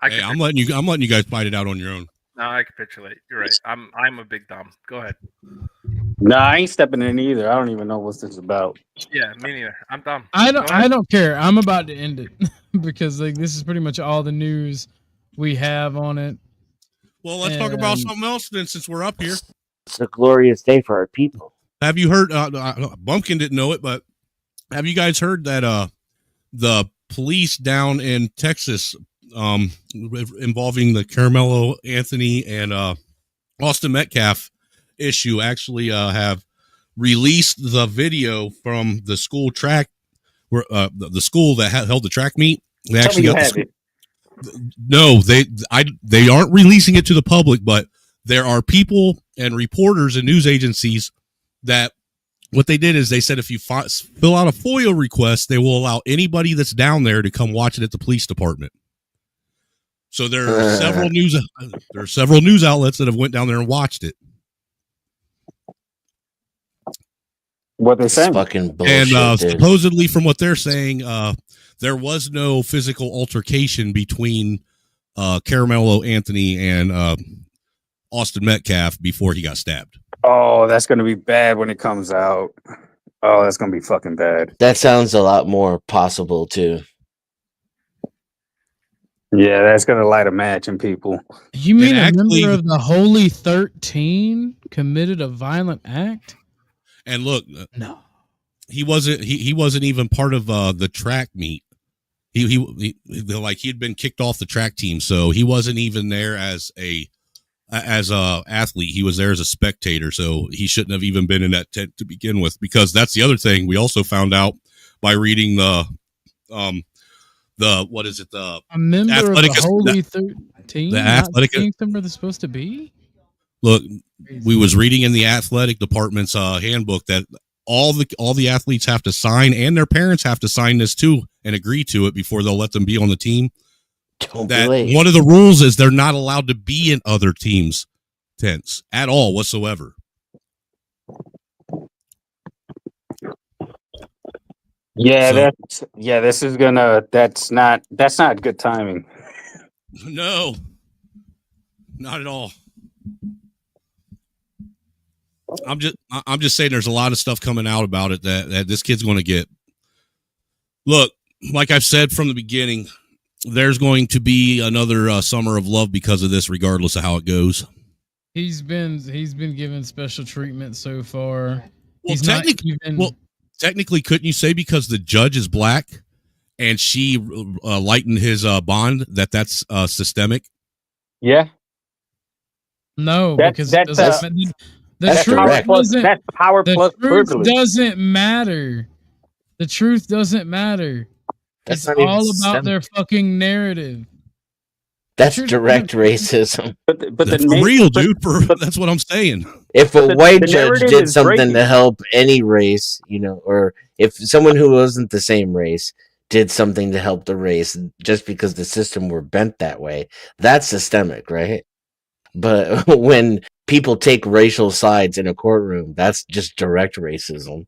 Hey, I'm letting you guys fight it out on your own. No, I capitulate. You're right. I'm a big dumb. Go ahead. Nah, I ain't stepping in either. I don't even know what this is about. Yeah, me neither. I'm dumb. I don't care. I'm about to end it because like this is pretty much all the news we have on it. Well, let's talk about something else then, since we're up here. It's a glorious day for our people. Have you heard? Bumpkin didn't know it, but have you guys heard that the police down in Texas, involving the Carmelo Anthony and Austin Metcalf issue, actually have released the video from the school track, where the school that held the track meet? They actually got it. No, they aren't releasing it to the public, but there are people and reporters and news agencies that what they did is they said if you fill out a FOIA request, they will allow anybody that's down there to come watch it at the police department. So there are several news outlets that have went down there and watched it. What they saying? Fucking bullshit. And supposedly, from what they're saying, there was no physical altercation between Carmelo Anthony and Austin Metcalf before he got stabbed. Oh, that's gonna be bad when it comes out. Oh, that's gonna be fucking bad. That sounds a lot more possible too. Yeah, that's gonna light a match in people. You mean a member of the Holy 13 committed a violent act? And look, no, he wasn't. He wasn't even part of the track meet. He had been kicked off the track team, so he wasn't even there as a athlete. He was there as a spectator, so he shouldn't have even been in that tent to begin with. Because that's the other thing we also found out by reading the what is it, the a member athletic, of the Holy 13, the athletic somewhere they're supposed to be. Look, we was reading in the athletic department's handbook that all the athletes have to sign, and their parents have to sign this too and agree to it before they'll let them be on the team. That one of the rules is they're not allowed to be in other teams' tents at all whatsoever. Yeah, this is gonna. That's not good timing. No, not at all. I'm just saying there's a lot of stuff coming out about it that this kid's going to get. Look, like I've said from the beginning, there's going to be another summer of love because of this, regardless of how it goes. He's been given special treatment so far. Well, technically, couldn't you say because the judge is black and she lightened his bond that's systemic? Yeah. No, because that's the truth doesn't. That's power plus truth privilege. doesn't matter. The truth doesn't matter. That's it's all about their fucking narrative. That's direct racism. But that's real, dude. That's what I'm saying. If a white judge did something to help any race, or if someone who wasn't the same race did something to help the race just because the system were bent that way, that's systemic, right? But when people take racial sides in a courtroom, that's just direct racism.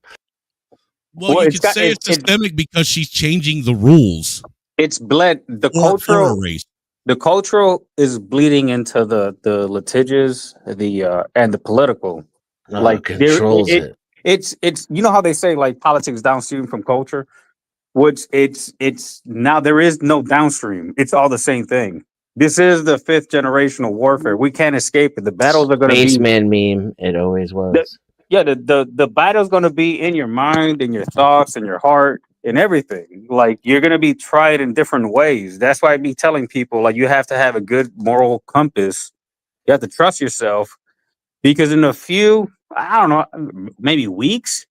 Well, you could say it's systemic because she's changing the rules. It's bled. The cultural is bleeding into the litigious, and the political. Controls it. It's you know how they say like politics downstream from culture, which it's now there is no downstream. It's all the same thing. This is the 5th generational warfare. We can't escape it. The battles are going to be Spaceman meme. It always was. The battle's going to be in your mind, in your thoughts, in your heart. in everything. Like you're gonna be tried in different ways. That's why I be telling people like you have to have a good moral compass. You have to trust yourself because in a few, I don't know, maybe weeks,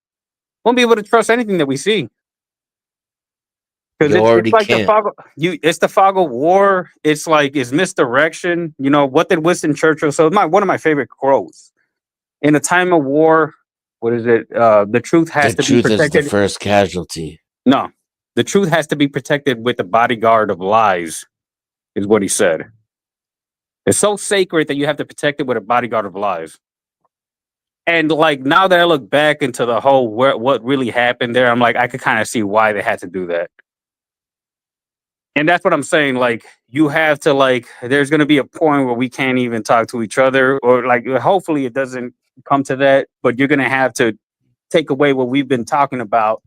won't be able to trust anything that we see. Because You it's already like the can't. fog. It's the fog of war. It's like it's misdirection. You know what did Winston Churchill? So one of my favorite quotes: "In a time of war, what is it? The truth has The to be truth is the protected." first casualty. No, the truth has to be protected with the bodyguard of lies, is what he said. It's so sacred that you have to protect it with a bodyguard of lies. And like now that I look back into the whole what really happened there, I'm like I could kind of see why they had to do that. And that's what I'm saying. Like, you have to, like, there's going to be a point where we can't even talk to each other, or like, hopefully it doesn't come to that, but you're going to have to take away what we've been talking about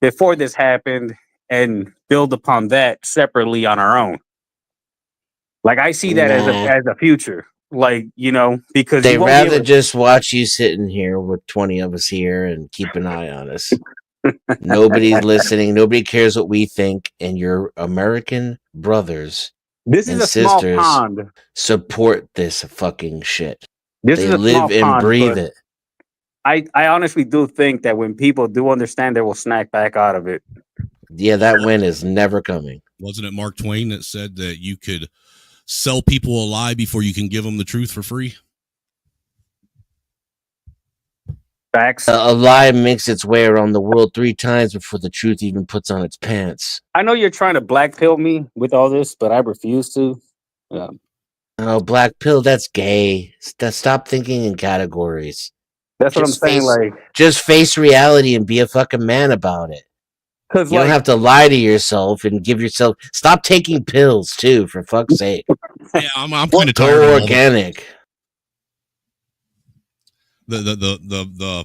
before this happened and build upon that separately on our own. Like, I see that Nah. as a future, like, you know, because They'd you won't be rather able to, just watch you sitting here with 20 of us here and keep an eye on us. Nobody's listening. Nobody cares what we think. And your American brothers this and is a small sisters pond. support this fucking shit. This They is a live small and pond, breathe but it. I honestly do think that when people do understand, they will snack back out of it. Yeah, that win is never coming. Wasn't it Mark Twain that said that you could sell people a lie before you can give them the truth for free? Facts. A lie makes its way around the world 3 times before the truth even puts on its pants. I know you're trying to black pill me with all this, but I refuse to. Yeah. Oh, black pill, that's gay. Stop thinking in categories. That's what I'm saying. Just face reality and be a fucking man about it. Because you don't have to lie to yourself and give yourself. Stop taking pills too, for fuck's sake. Yeah, I'm kind of tired. Go organic. The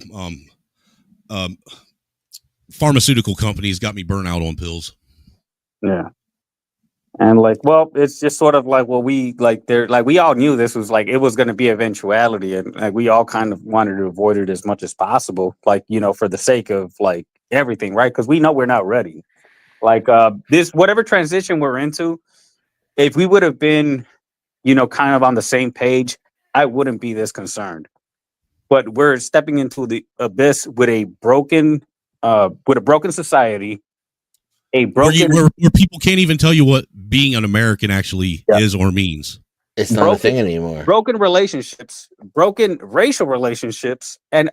pharmaceutical companies got me burnt out on pills. Yeah. And like, well, it's just sort of like, well, we all knew this was like, it was going to be eventuality. And like, we all kind of wanted to avoid it as much as possible. Like, you know, for the sake of like everything, right? Because we know we're not ready. Like this, whatever transition we're into, if we would have been, you know, kind of on the same page, I wouldn't be this concerned. But we're stepping into the abyss with a broken society. Where people can't even tell you what being an American actually is or means. It's not a thing anymore. Broken relationships, broken racial relationships, and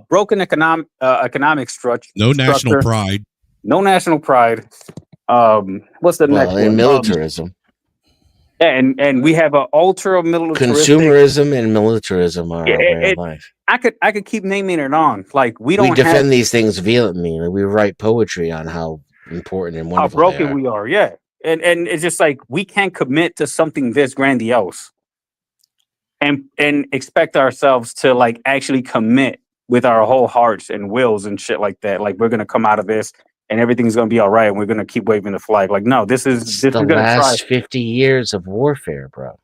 broken economic structure. No national pride. No national pride. What's the next one? And militarism. And we have an ultra militaristic. Consumerism and militarism are our way of life. I could keep naming it on. Like we defend these things vehemently. Like, we write poetry on how important and wonderful how broken we are. Yeah, and it's just like we can't commit to something this grandiose, and expect ourselves to like actually commit with our whole hearts and wills and shit like that. Like we're gonna come out of this and everything's gonna be all right, and we're gonna keep waving the flag. Like no, this is the last 50 years of warfare, bro.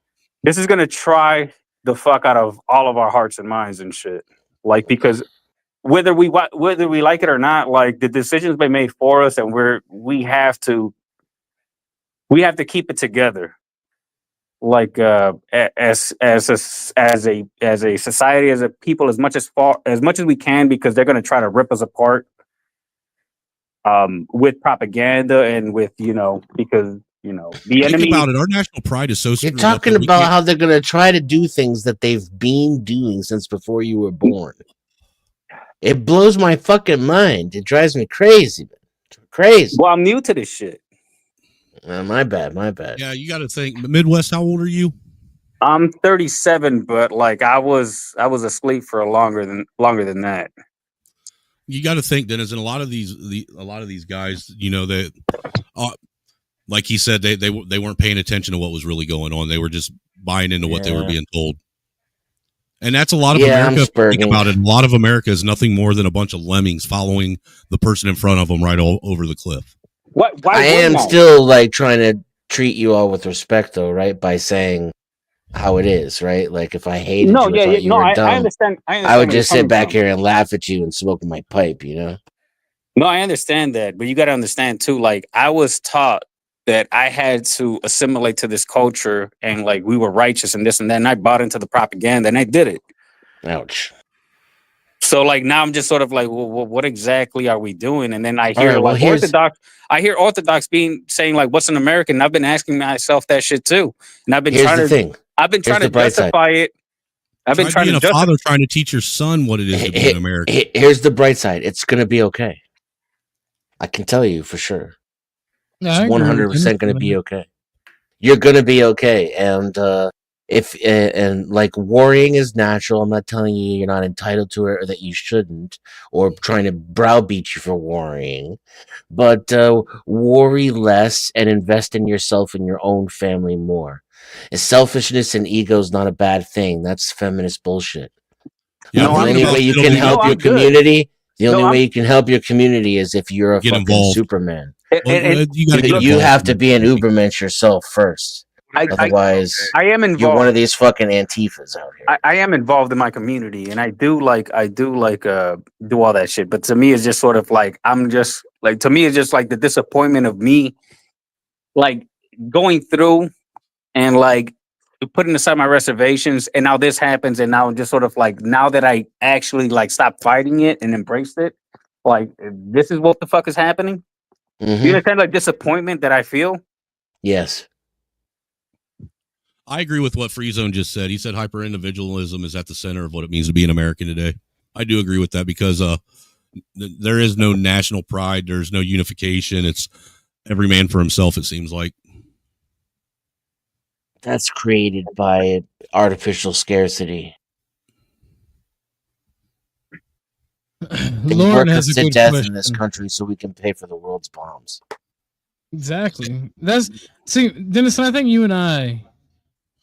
This is gonna try the fuck out of all of our hearts and minds and shit. Like because whether we like it or not, like the decisions been made for us, and we have to keep it together. Like as a society, as a people, as much as we can, because they're gonna try to rip us apart. With propaganda and with, you know, because, you know, the enemy. Think about it. Our national pride is so. You're talking about how they're going to try to do things that they've been doing since before you were born. It blows my fucking mind. It drives me crazy. Crazy. Well, I'm new to this shit. My bad. Yeah, you got to think. Midwest, how old are you? I'm 37, but like I was asleep for longer than that. You got to think that as in a lot of these guys, you know, that like he said, they weren't paying attention to what was really going on. They were just buying into what they were being told. And that's a lot of America. Think about it. A lot of America is nothing more than a bunch of lemmings following the person in front of them right over the cliff. Why I am still like trying to treat you all with respect, though, right? By saying how it is, right? Like if I hated you, I understand. I would just sit back here and laugh at you and smoke my pipe, you know. No, I understand that, but you got to understand too. Like, I was taught that I had to assimilate to this culture, and like we were righteous and this and that. And I bought into the propaganda, and I did it. Ouch. So like now I'm just sort of like, well, what exactly are we doing? And then I All hear right, well, like here's- Orthodox. I hear Orthodox saying like, "What's an American?" And I've been asking myself that shit too, and I've been Here's trying the to. thing. I've been Here's trying to the bright side. justify it. I've been Try trying being to a father, trying to teach your son what it is to be an American. Here's the bright side. It's gonna be okay. I can tell you for sure. Yeah, I It's agree with 100% going to be that. okay. You're going to be okay. And if like worrying is natural, I'm not telling you you're not entitled to it or that you shouldn't, or trying to browbeat you for worrying. But worry less and invest in yourself and your own family more. And selfishness and ego is not a bad thing. That's feminist bullshit. Yeah, The only way you can help your community. The only way you can help your community is if you're a Get fucking involved. Superman. Well, you gotta get You involved. have to be an Ubermensch yourself first. Otherwise, I am involved. you're one of these fucking Antifas out here. I am involved in my community, and I do do all that shit. But to me, it's just sort of like I'm just like to me, it's just like the disappointment of me, like going through and like putting aside my reservations, and now this happens, and now I'm just sort of like now that I actually like stopped fighting it and embraced it, like this is what the fuck is happening. Mm-hmm. You understand like disappointment that I feel? Yes. I agree with what Freezone just said. He said hyper individualism is at the center of what it means to be an American today. I do agree with that because there is no national pride. There's no unification. It's every man for himself, it seems like. That's created by artificial scarcity. They Lauren work has us a to good death question. in this country so we can pay for the world's bombs. Exactly. Dennis, I think you and I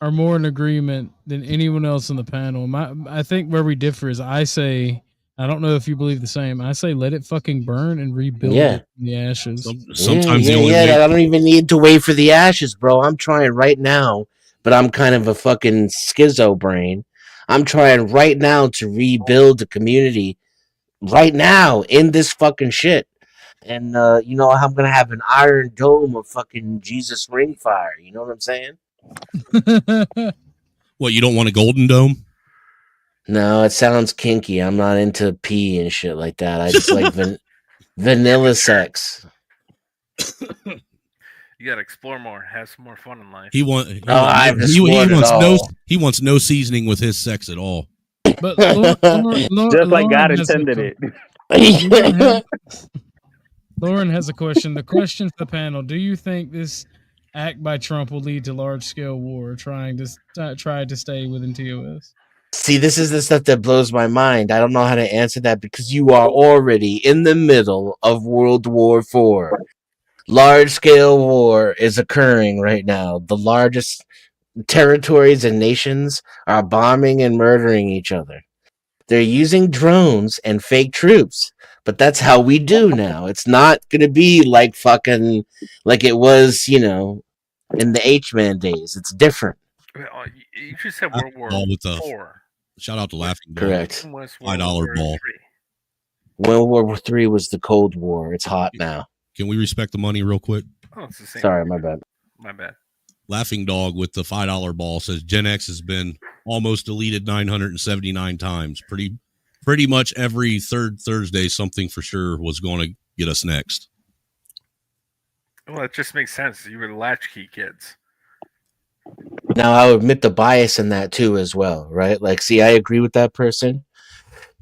are more in agreement than anyone else on the panel. I think where we differ is I say, I don't know if you believe the same. I say let it fucking burn and rebuild Yeah. it from the ashes. Sometimes the only way. I don't even need to wait for the ashes, bro. I'm trying right now, but I'm kind of a fucking schizo brain. I'm trying right now to rebuild the community right now in this fucking shit. And I'm gonna have an iron dome of fucking Jesus ring fire. You know what I'm saying? What, you don't want a golden dome? No, it sounds kinky. I'm not into pee and shit like that. I just like vanilla sex. You gotta explore more, have some more fun in life. He wants no seasoning with his sex at all. But just like God intended it. Lauren has a question. The question for the panel: do you think this act by Trump will lead to large-scale war, try to stay within TOS? See, this is the stuff that blows my mind. I don't know how to answer that because you are already in the middle of World War IV. Large-scale war is occurring right now. The largest territories and nations are bombing and murdering each other. They're using drones and fake troops. But that's how we do now. It's not going to be like fucking like it was, in the H-Man days. It's different. You just said World War IV. Shout out to Laughing Dog. Correct. $5 ball. World War III was the Cold War. It's hot now. Can we respect the money real quick? Oh, it's the same. Sorry, my bad. My bad. Laughing Dog with the $5 ball says Gen X has been almost deleted 979 times. Pretty much every third Thursday, something for sure was going to get us next. Well, it just makes sense. You were the latchkey kids. Now, I'll admit the bias in that too as well, right? Like, see, I agree with that person,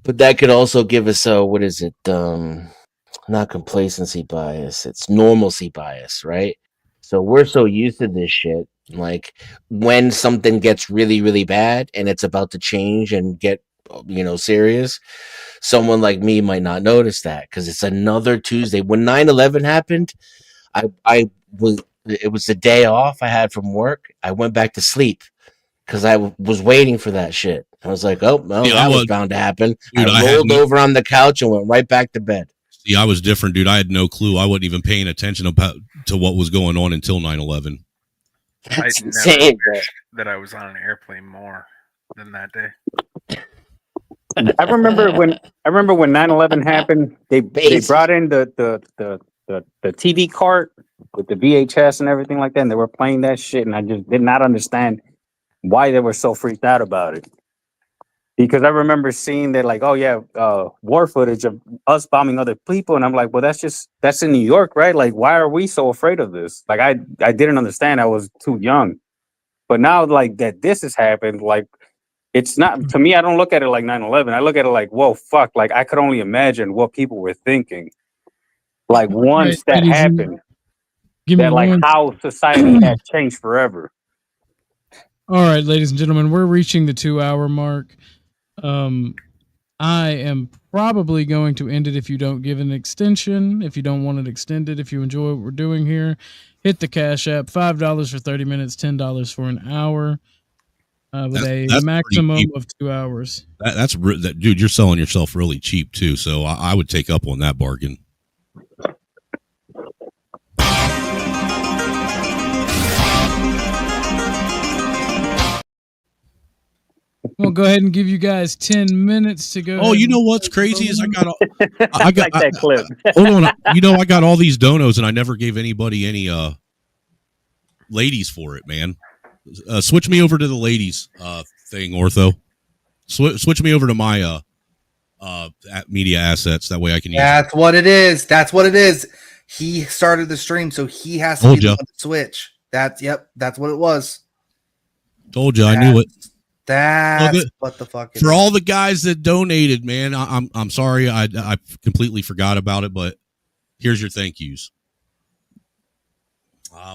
but that could also give us what is it? Not complacency bias. It's normalcy bias, right? So we're so used to this shit. Like when something gets really, really bad and it's about to change and get, serious, someone like me might not notice that because it's another Tuesday. When 9/11 happened, it was the day off I had from work. I went back to sleep because I was waiting for that shit. I was like, that was bound to happen. Dude, I rolled over on the couch and went right back to bed. See, I was different, dude. I had no clue. I wasn't even paying attention to what was going on until 9/11. That's I insane, never wished that I was on an airplane more than that day. I remember when 9/11 happened. They brought in the TV cart with the VHS and everything like that, and they were playing that shit, and I just did not understand why they were so freaked out about it. Because I remember seeing that, like, oh yeah, war footage of us bombing other people, and I'm like, well, that's in New York, right? Like, why are we so afraid of this? Like, I didn't understand. I was too young, but now, like, that this has happened, like, it's not to me. I don't look at it like 9/11. I look at it like, whoa, fuck! Like, I could only imagine what people were thinking. Like, once that happened, that like how society had changed forever. All right, ladies and gentlemen, we're reaching the 2-hour mark. I am probably going to end it if you don't give an extension. If you don't want it extended, if you enjoy what we're doing here, hit the Cash App. $5 for 30 minutes, $10 for an hour, with a maximum of 2 hours. Dude, you're selling yourself really cheap too. So I would take up on that bargain. We'll go ahead and give you guys 10 minutes to go. Oh, you know what's crazy is I got that clip. Hold on, I got all these donos and I never gave anybody any ladies for it, man. Switch me over to the ladies thing, Ortho. Switch me over to my media assets. That way I can use That's what it is. That's what it is. He started the stream, so he has to be the one to switch. That's what it was. Told you, I knew it. That's what the fuck it for is. all the guys that donated, man. I'm sorry, I completely forgot about it, but here's your thank yous.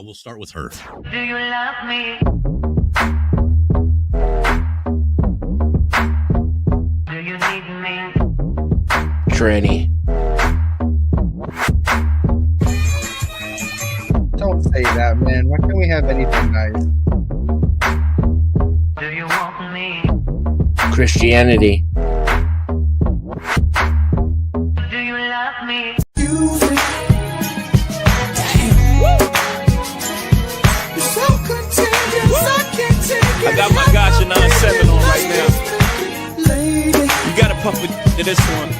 We'll start with her. Do you love me? Do you need me? Tranny. Don't say that, man. Why can't we have anything nice? Do you want me? Christianity. Do you love me? I got my Gotcha 9-7 on right now. You gotta pump it to this one.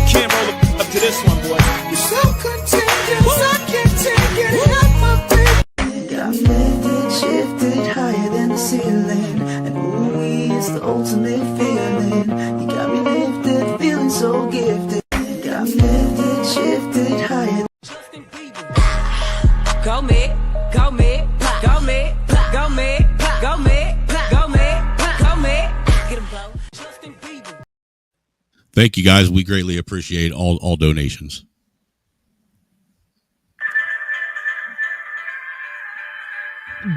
Can't roll it up to this one, boy. You're so contagious, I can't take it out my face. Got me lifted, shifted higher than the ceiling, and ooh, it's the ultimate feeling. You got me lifted, feeling so gifted. Got me lifted, shifted higher. Go me, go me, go me, go me, go me, go me, go me. Get him, bro. Thank you, guys. We greatly appreciate all donations.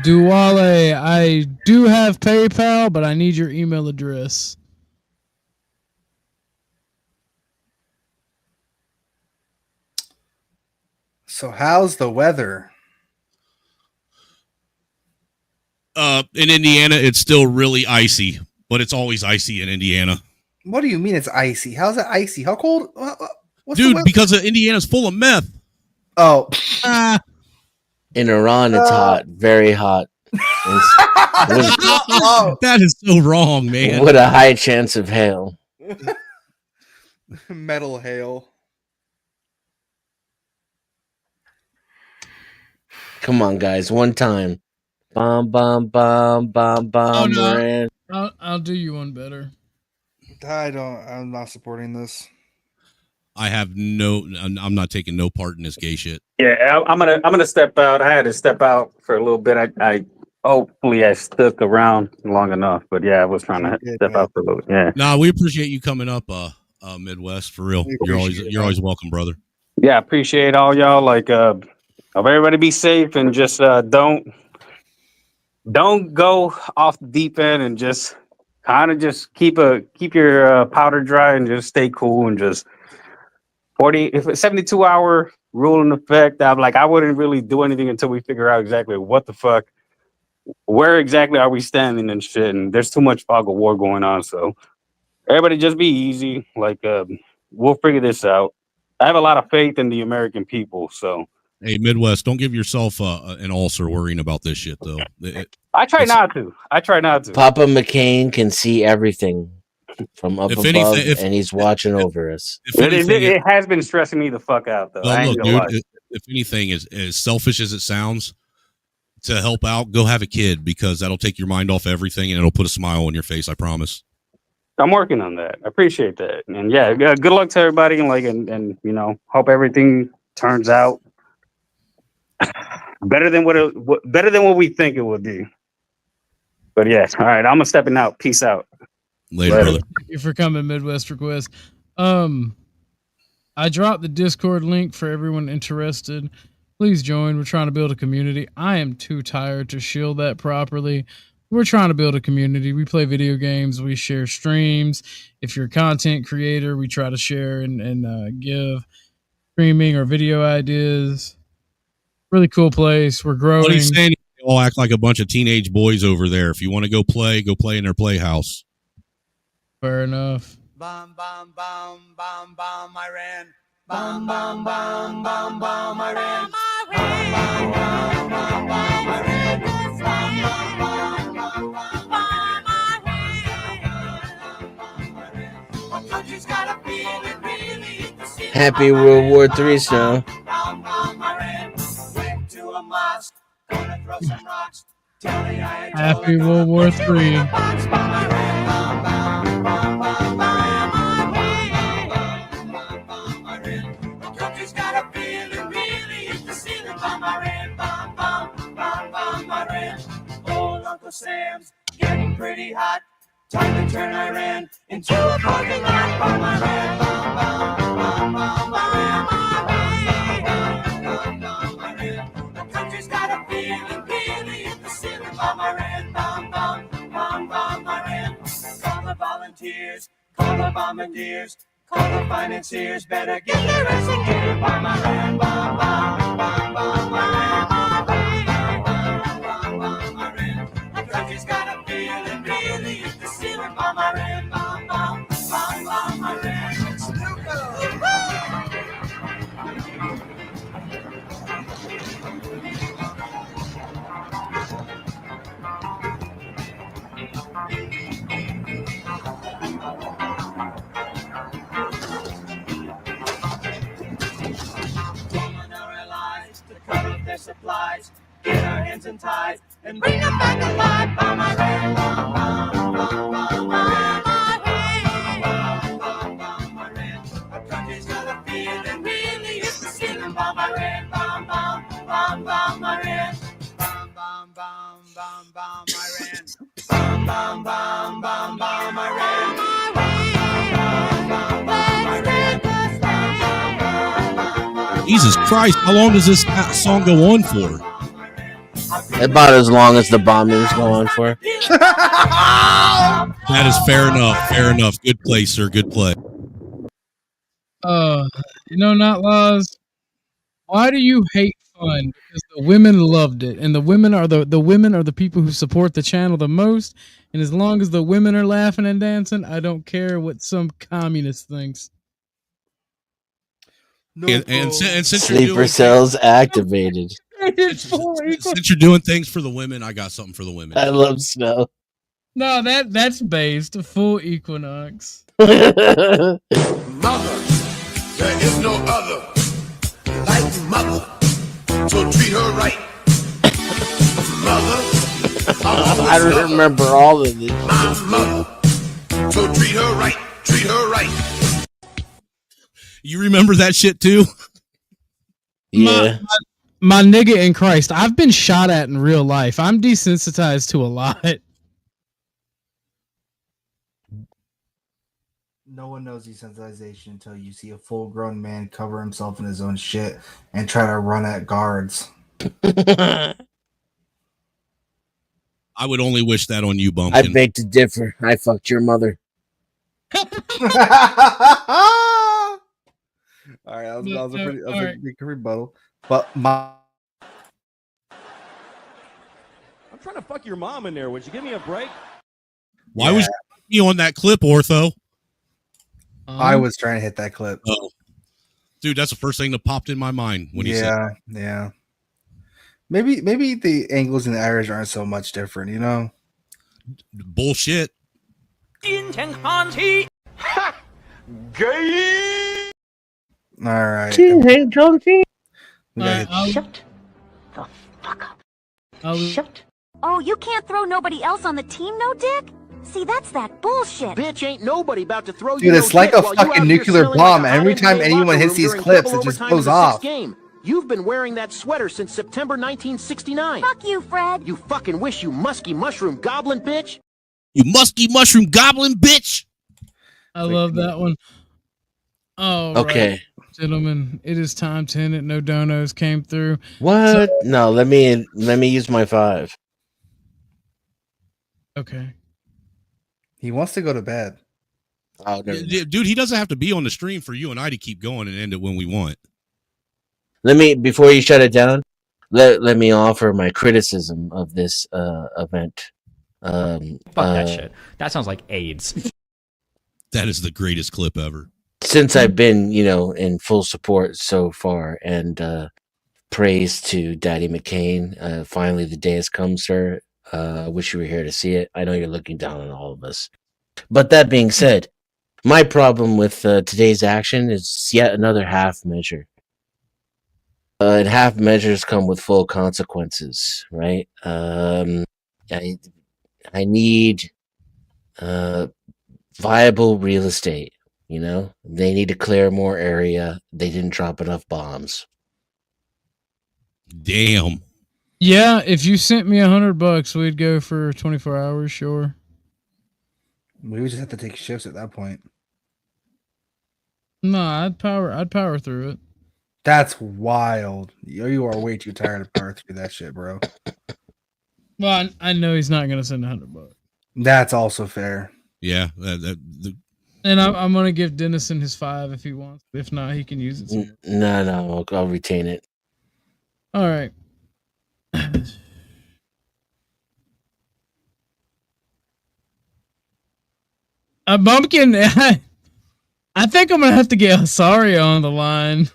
Duale, I do have PayPal, but I need your email address. So how's the weather? In Indiana, it's still really icy, but it's always icy in Indiana. What do you mean it's icy? How's it icy? How cold? What's Dude, because Indiana's full of meth. Oh. In Iran, it's hot. Very hot. That is so wrong, man. With a high chance of hail. Metal hail. Come on, guys. One time. Bomb, bomb, bomb, bomb, bomb. Oh, no. I'll do you one better. I'm not supporting this. I'm not taking no part in this gay shit. Yeah, I'm gonna step out. I had to step out for a little bit. I hopefully I stuck around long enough, but yeah, I was trying to step out for a little. Yeah. Nah, we appreciate you coming up, Midwest, for real. You're always welcome, brother. Yeah, appreciate all y'all. Like, hope everybody be safe and just don't go off the deep end and just kind of just keep your powder dry and just stay cool and just 72-hour rule in effect. I'm like, I wouldn't really do anything until we figure out exactly what the fuck, where exactly are we standing and shit. And there's too much fog of war going on. So everybody just be easy. Like, we'll figure this out. I have a lot of faith in the American people. So, hey, Midwest, don't give yourself an ulcer worrying about this shit, though. I try not to. Papa McCain can see everything. from up If above, anything, and he's watching over us. It has been stressing me the fuck out, though. well, I ain't look, gonna dude. lie. If anything, as selfish as it sounds, to help out, go have a kid because that'll take your mind off everything and it'll put a smile on your face. I promise. I'm working on that. I appreciate that, and yeah, good luck to everybody, and you know, hope everything turns out better than what we think it would be. But yeah, all right, I'm stepping out. Peace out. Later, brother. Thank you for coming, Midwest Request. I dropped the Discord link for everyone interested. Please join. We're trying to build a community. I am too tired to shield that properly. We're trying to build a community. We play video games. We share streams. If you're a content creator, we try to share and give streaming or video ideas. Really cool place. We're growing. What he's saying, they all act like a bunch of teenage boys over there. If you want to go play in their playhouse. Fair enough. Bum, bum, bum, bum, bum, Iran. Bum, bum, bum, bum, bum, Iran. Bum, bum, bum, bum, bum, Iran. Bum, bum, bum, bum, bum, Iran. Our country's got a feeling really to see. Happy World War III, Snow. Bum, bum, Iran. Went to a mosque, gonna throw some rocks. Tell the Ayatollah. Happy World War III. Country's got a feeling, really hit the ceiling. Bum, Iran, bum, bum, bum, bum, Iran. Old Uncle Sam's getting pretty hot. Time to turn Iran into a parking lot. Bum, Iran, bum, bum, bum, bum, Iran. The country's got a feeling, really hit the ceiling. Bum, Iran, bum, bum, bum, bum, Iran. Call the volunteers, call the bombardiers. Call the financiers, better get their ass in gear. Bum, Iran, bum, bum, bum, bum, Iran. The country's got a feeling, really hit the ceiling. Bum, Iran, bum, bum, bum, Iran. Cut off their supplies, get our hands in ties, and bring them back alive. Bum, Iran, bum, bum, bum, bum, Iran. Our country's got a feeling, really hit the ceiling. Bum, Iran, bum, bum, bum, bum, Iran. Bum, bum, bum, bum, bum, Iran. Bum, bum, bum, bum, bum, Iran. Jesus Christ, how long does this song go on for? About as long as the bombings go on for. That is fair enough. Fair enough. Good play, sir. Good play. Not laws. Why do you hate fun? Because the women loved it, and the women are the women are the people who support the channel the most. And as long as the women are laughing and dancing, I don't care what some communist thinks. And since Sleeper cells activated. Since you're doing things for the women, I got something for the women. I love Snow. No, that's based full Equinox. Mother, there is no other like mother, so treat her right. Mother, I remember all of this. My mother, so treat her right, treat her right. You remember that shit too? Yeah. My nigga in Christ, I've been shot at in real life. I'm desensitized to a lot. No one knows desensitization until you see a full-grown man cover himself in his own shit and try to run at guards. I would only wish that on you, I Bumpkin. beg to differ. I fucked your mother. All right, that was a big rebuttal. But I'm trying to fuck your mom in there. Would you give me a break? Why was you on that clip, Ortho? I was trying to hit that clip. Oh, dude, that's the first thing that popped in my mind when you said. Yeah. Maybe the Anglos and the Irish aren't so much different, you know. Bullshit. Ha! Gay! All right. Shut the fuck up. Shut. Oh, you can't throw nobody else on the team, no dick? See, that's that bullshit. Bitch, ain't nobody about to throw Dude, you it's no like dick a while you out fucking here nuclear smelling like bomb. a And every hot time NBA anyone locker hits room these during clips, double it just overtime goes in the sixth off. game. You've been wearing that sweater since September 1969. Fuck you, Fred. You fucking wish, you musky mushroom goblin bitch. You musky mushroom goblin bitch. I love that one. Oh, Okay. right, gentlemen, it is time 10 at No Donos came through. What? No, let me use my 5. Okay. He wants to go to bed. Oh, no. Dude, he doesn't have to be on the stream for you and I to keep going and end it when we want. Let me, before you shut it down, let me offer my criticism of this event. Fuck that shit. That sounds like AIDS. That is the greatest clip ever. Since I've been, in full support so far, and praise to Daddy McCain. Finally, the day has come, sir. Wish you were here to see it. I know you're looking down on all of us. But that being said, my problem with today's action is yet another half measure. And half measures come with full consequences, right? I need viable real estate. They need to clear more area. They didn't drop enough bombs. Damn. Yeah, if you sent me $100, we'd go for 24 hours, sure. We would just have to take shifts at that point. No, I'd power through it. That's wild. You are way too tired to power through that shit, bro. Well, I know he's not gonna send $100. That's also fair. Yeah. And I'm gonna give Dennison his 5 if he wants. If not, he can use it somewhere. No, I'll retain it. All right. Bumpkin, I think I'm gonna have to get Hasaria on the line.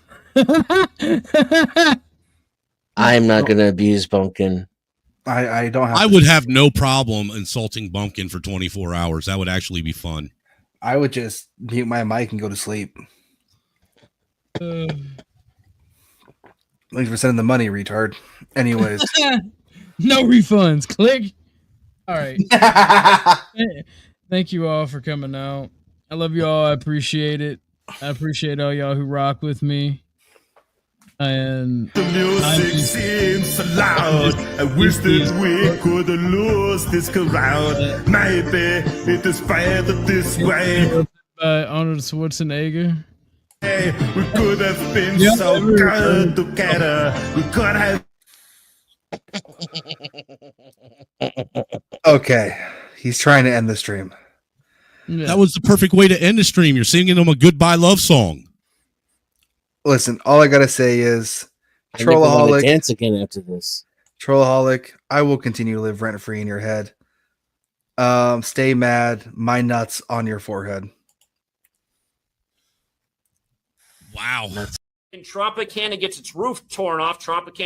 I'm not gonna abuse Bumpkin. I don't have. I would have no problem insulting Bumpkin for 24 hours. That would actually be fun. I would just mute my mic and go to sleep. Thanks for sending the money, retard. Anyways. No refunds. Click. All right. Thank you all for coming out. I love you all. I appreciate it. I appreciate all y'all who rock with me. And the music seems so loud. I wish that we could lose this crowd. Maybe it is better this way. Arnold Schwarzenegger. Hey, we could have been so good together. We could have. Okay, he's trying to end the stream. Yeah. That was the perfect way to end the stream. You're singing them a goodbye love song. Listen, all I gotta say is, I never wanna Trollaholic. dance again after this. Trollaholic, I will continue to live rent free in your head. Stay mad. My nuts on your forehead. Wow. And Tropicana gets its roof torn off. Tropicana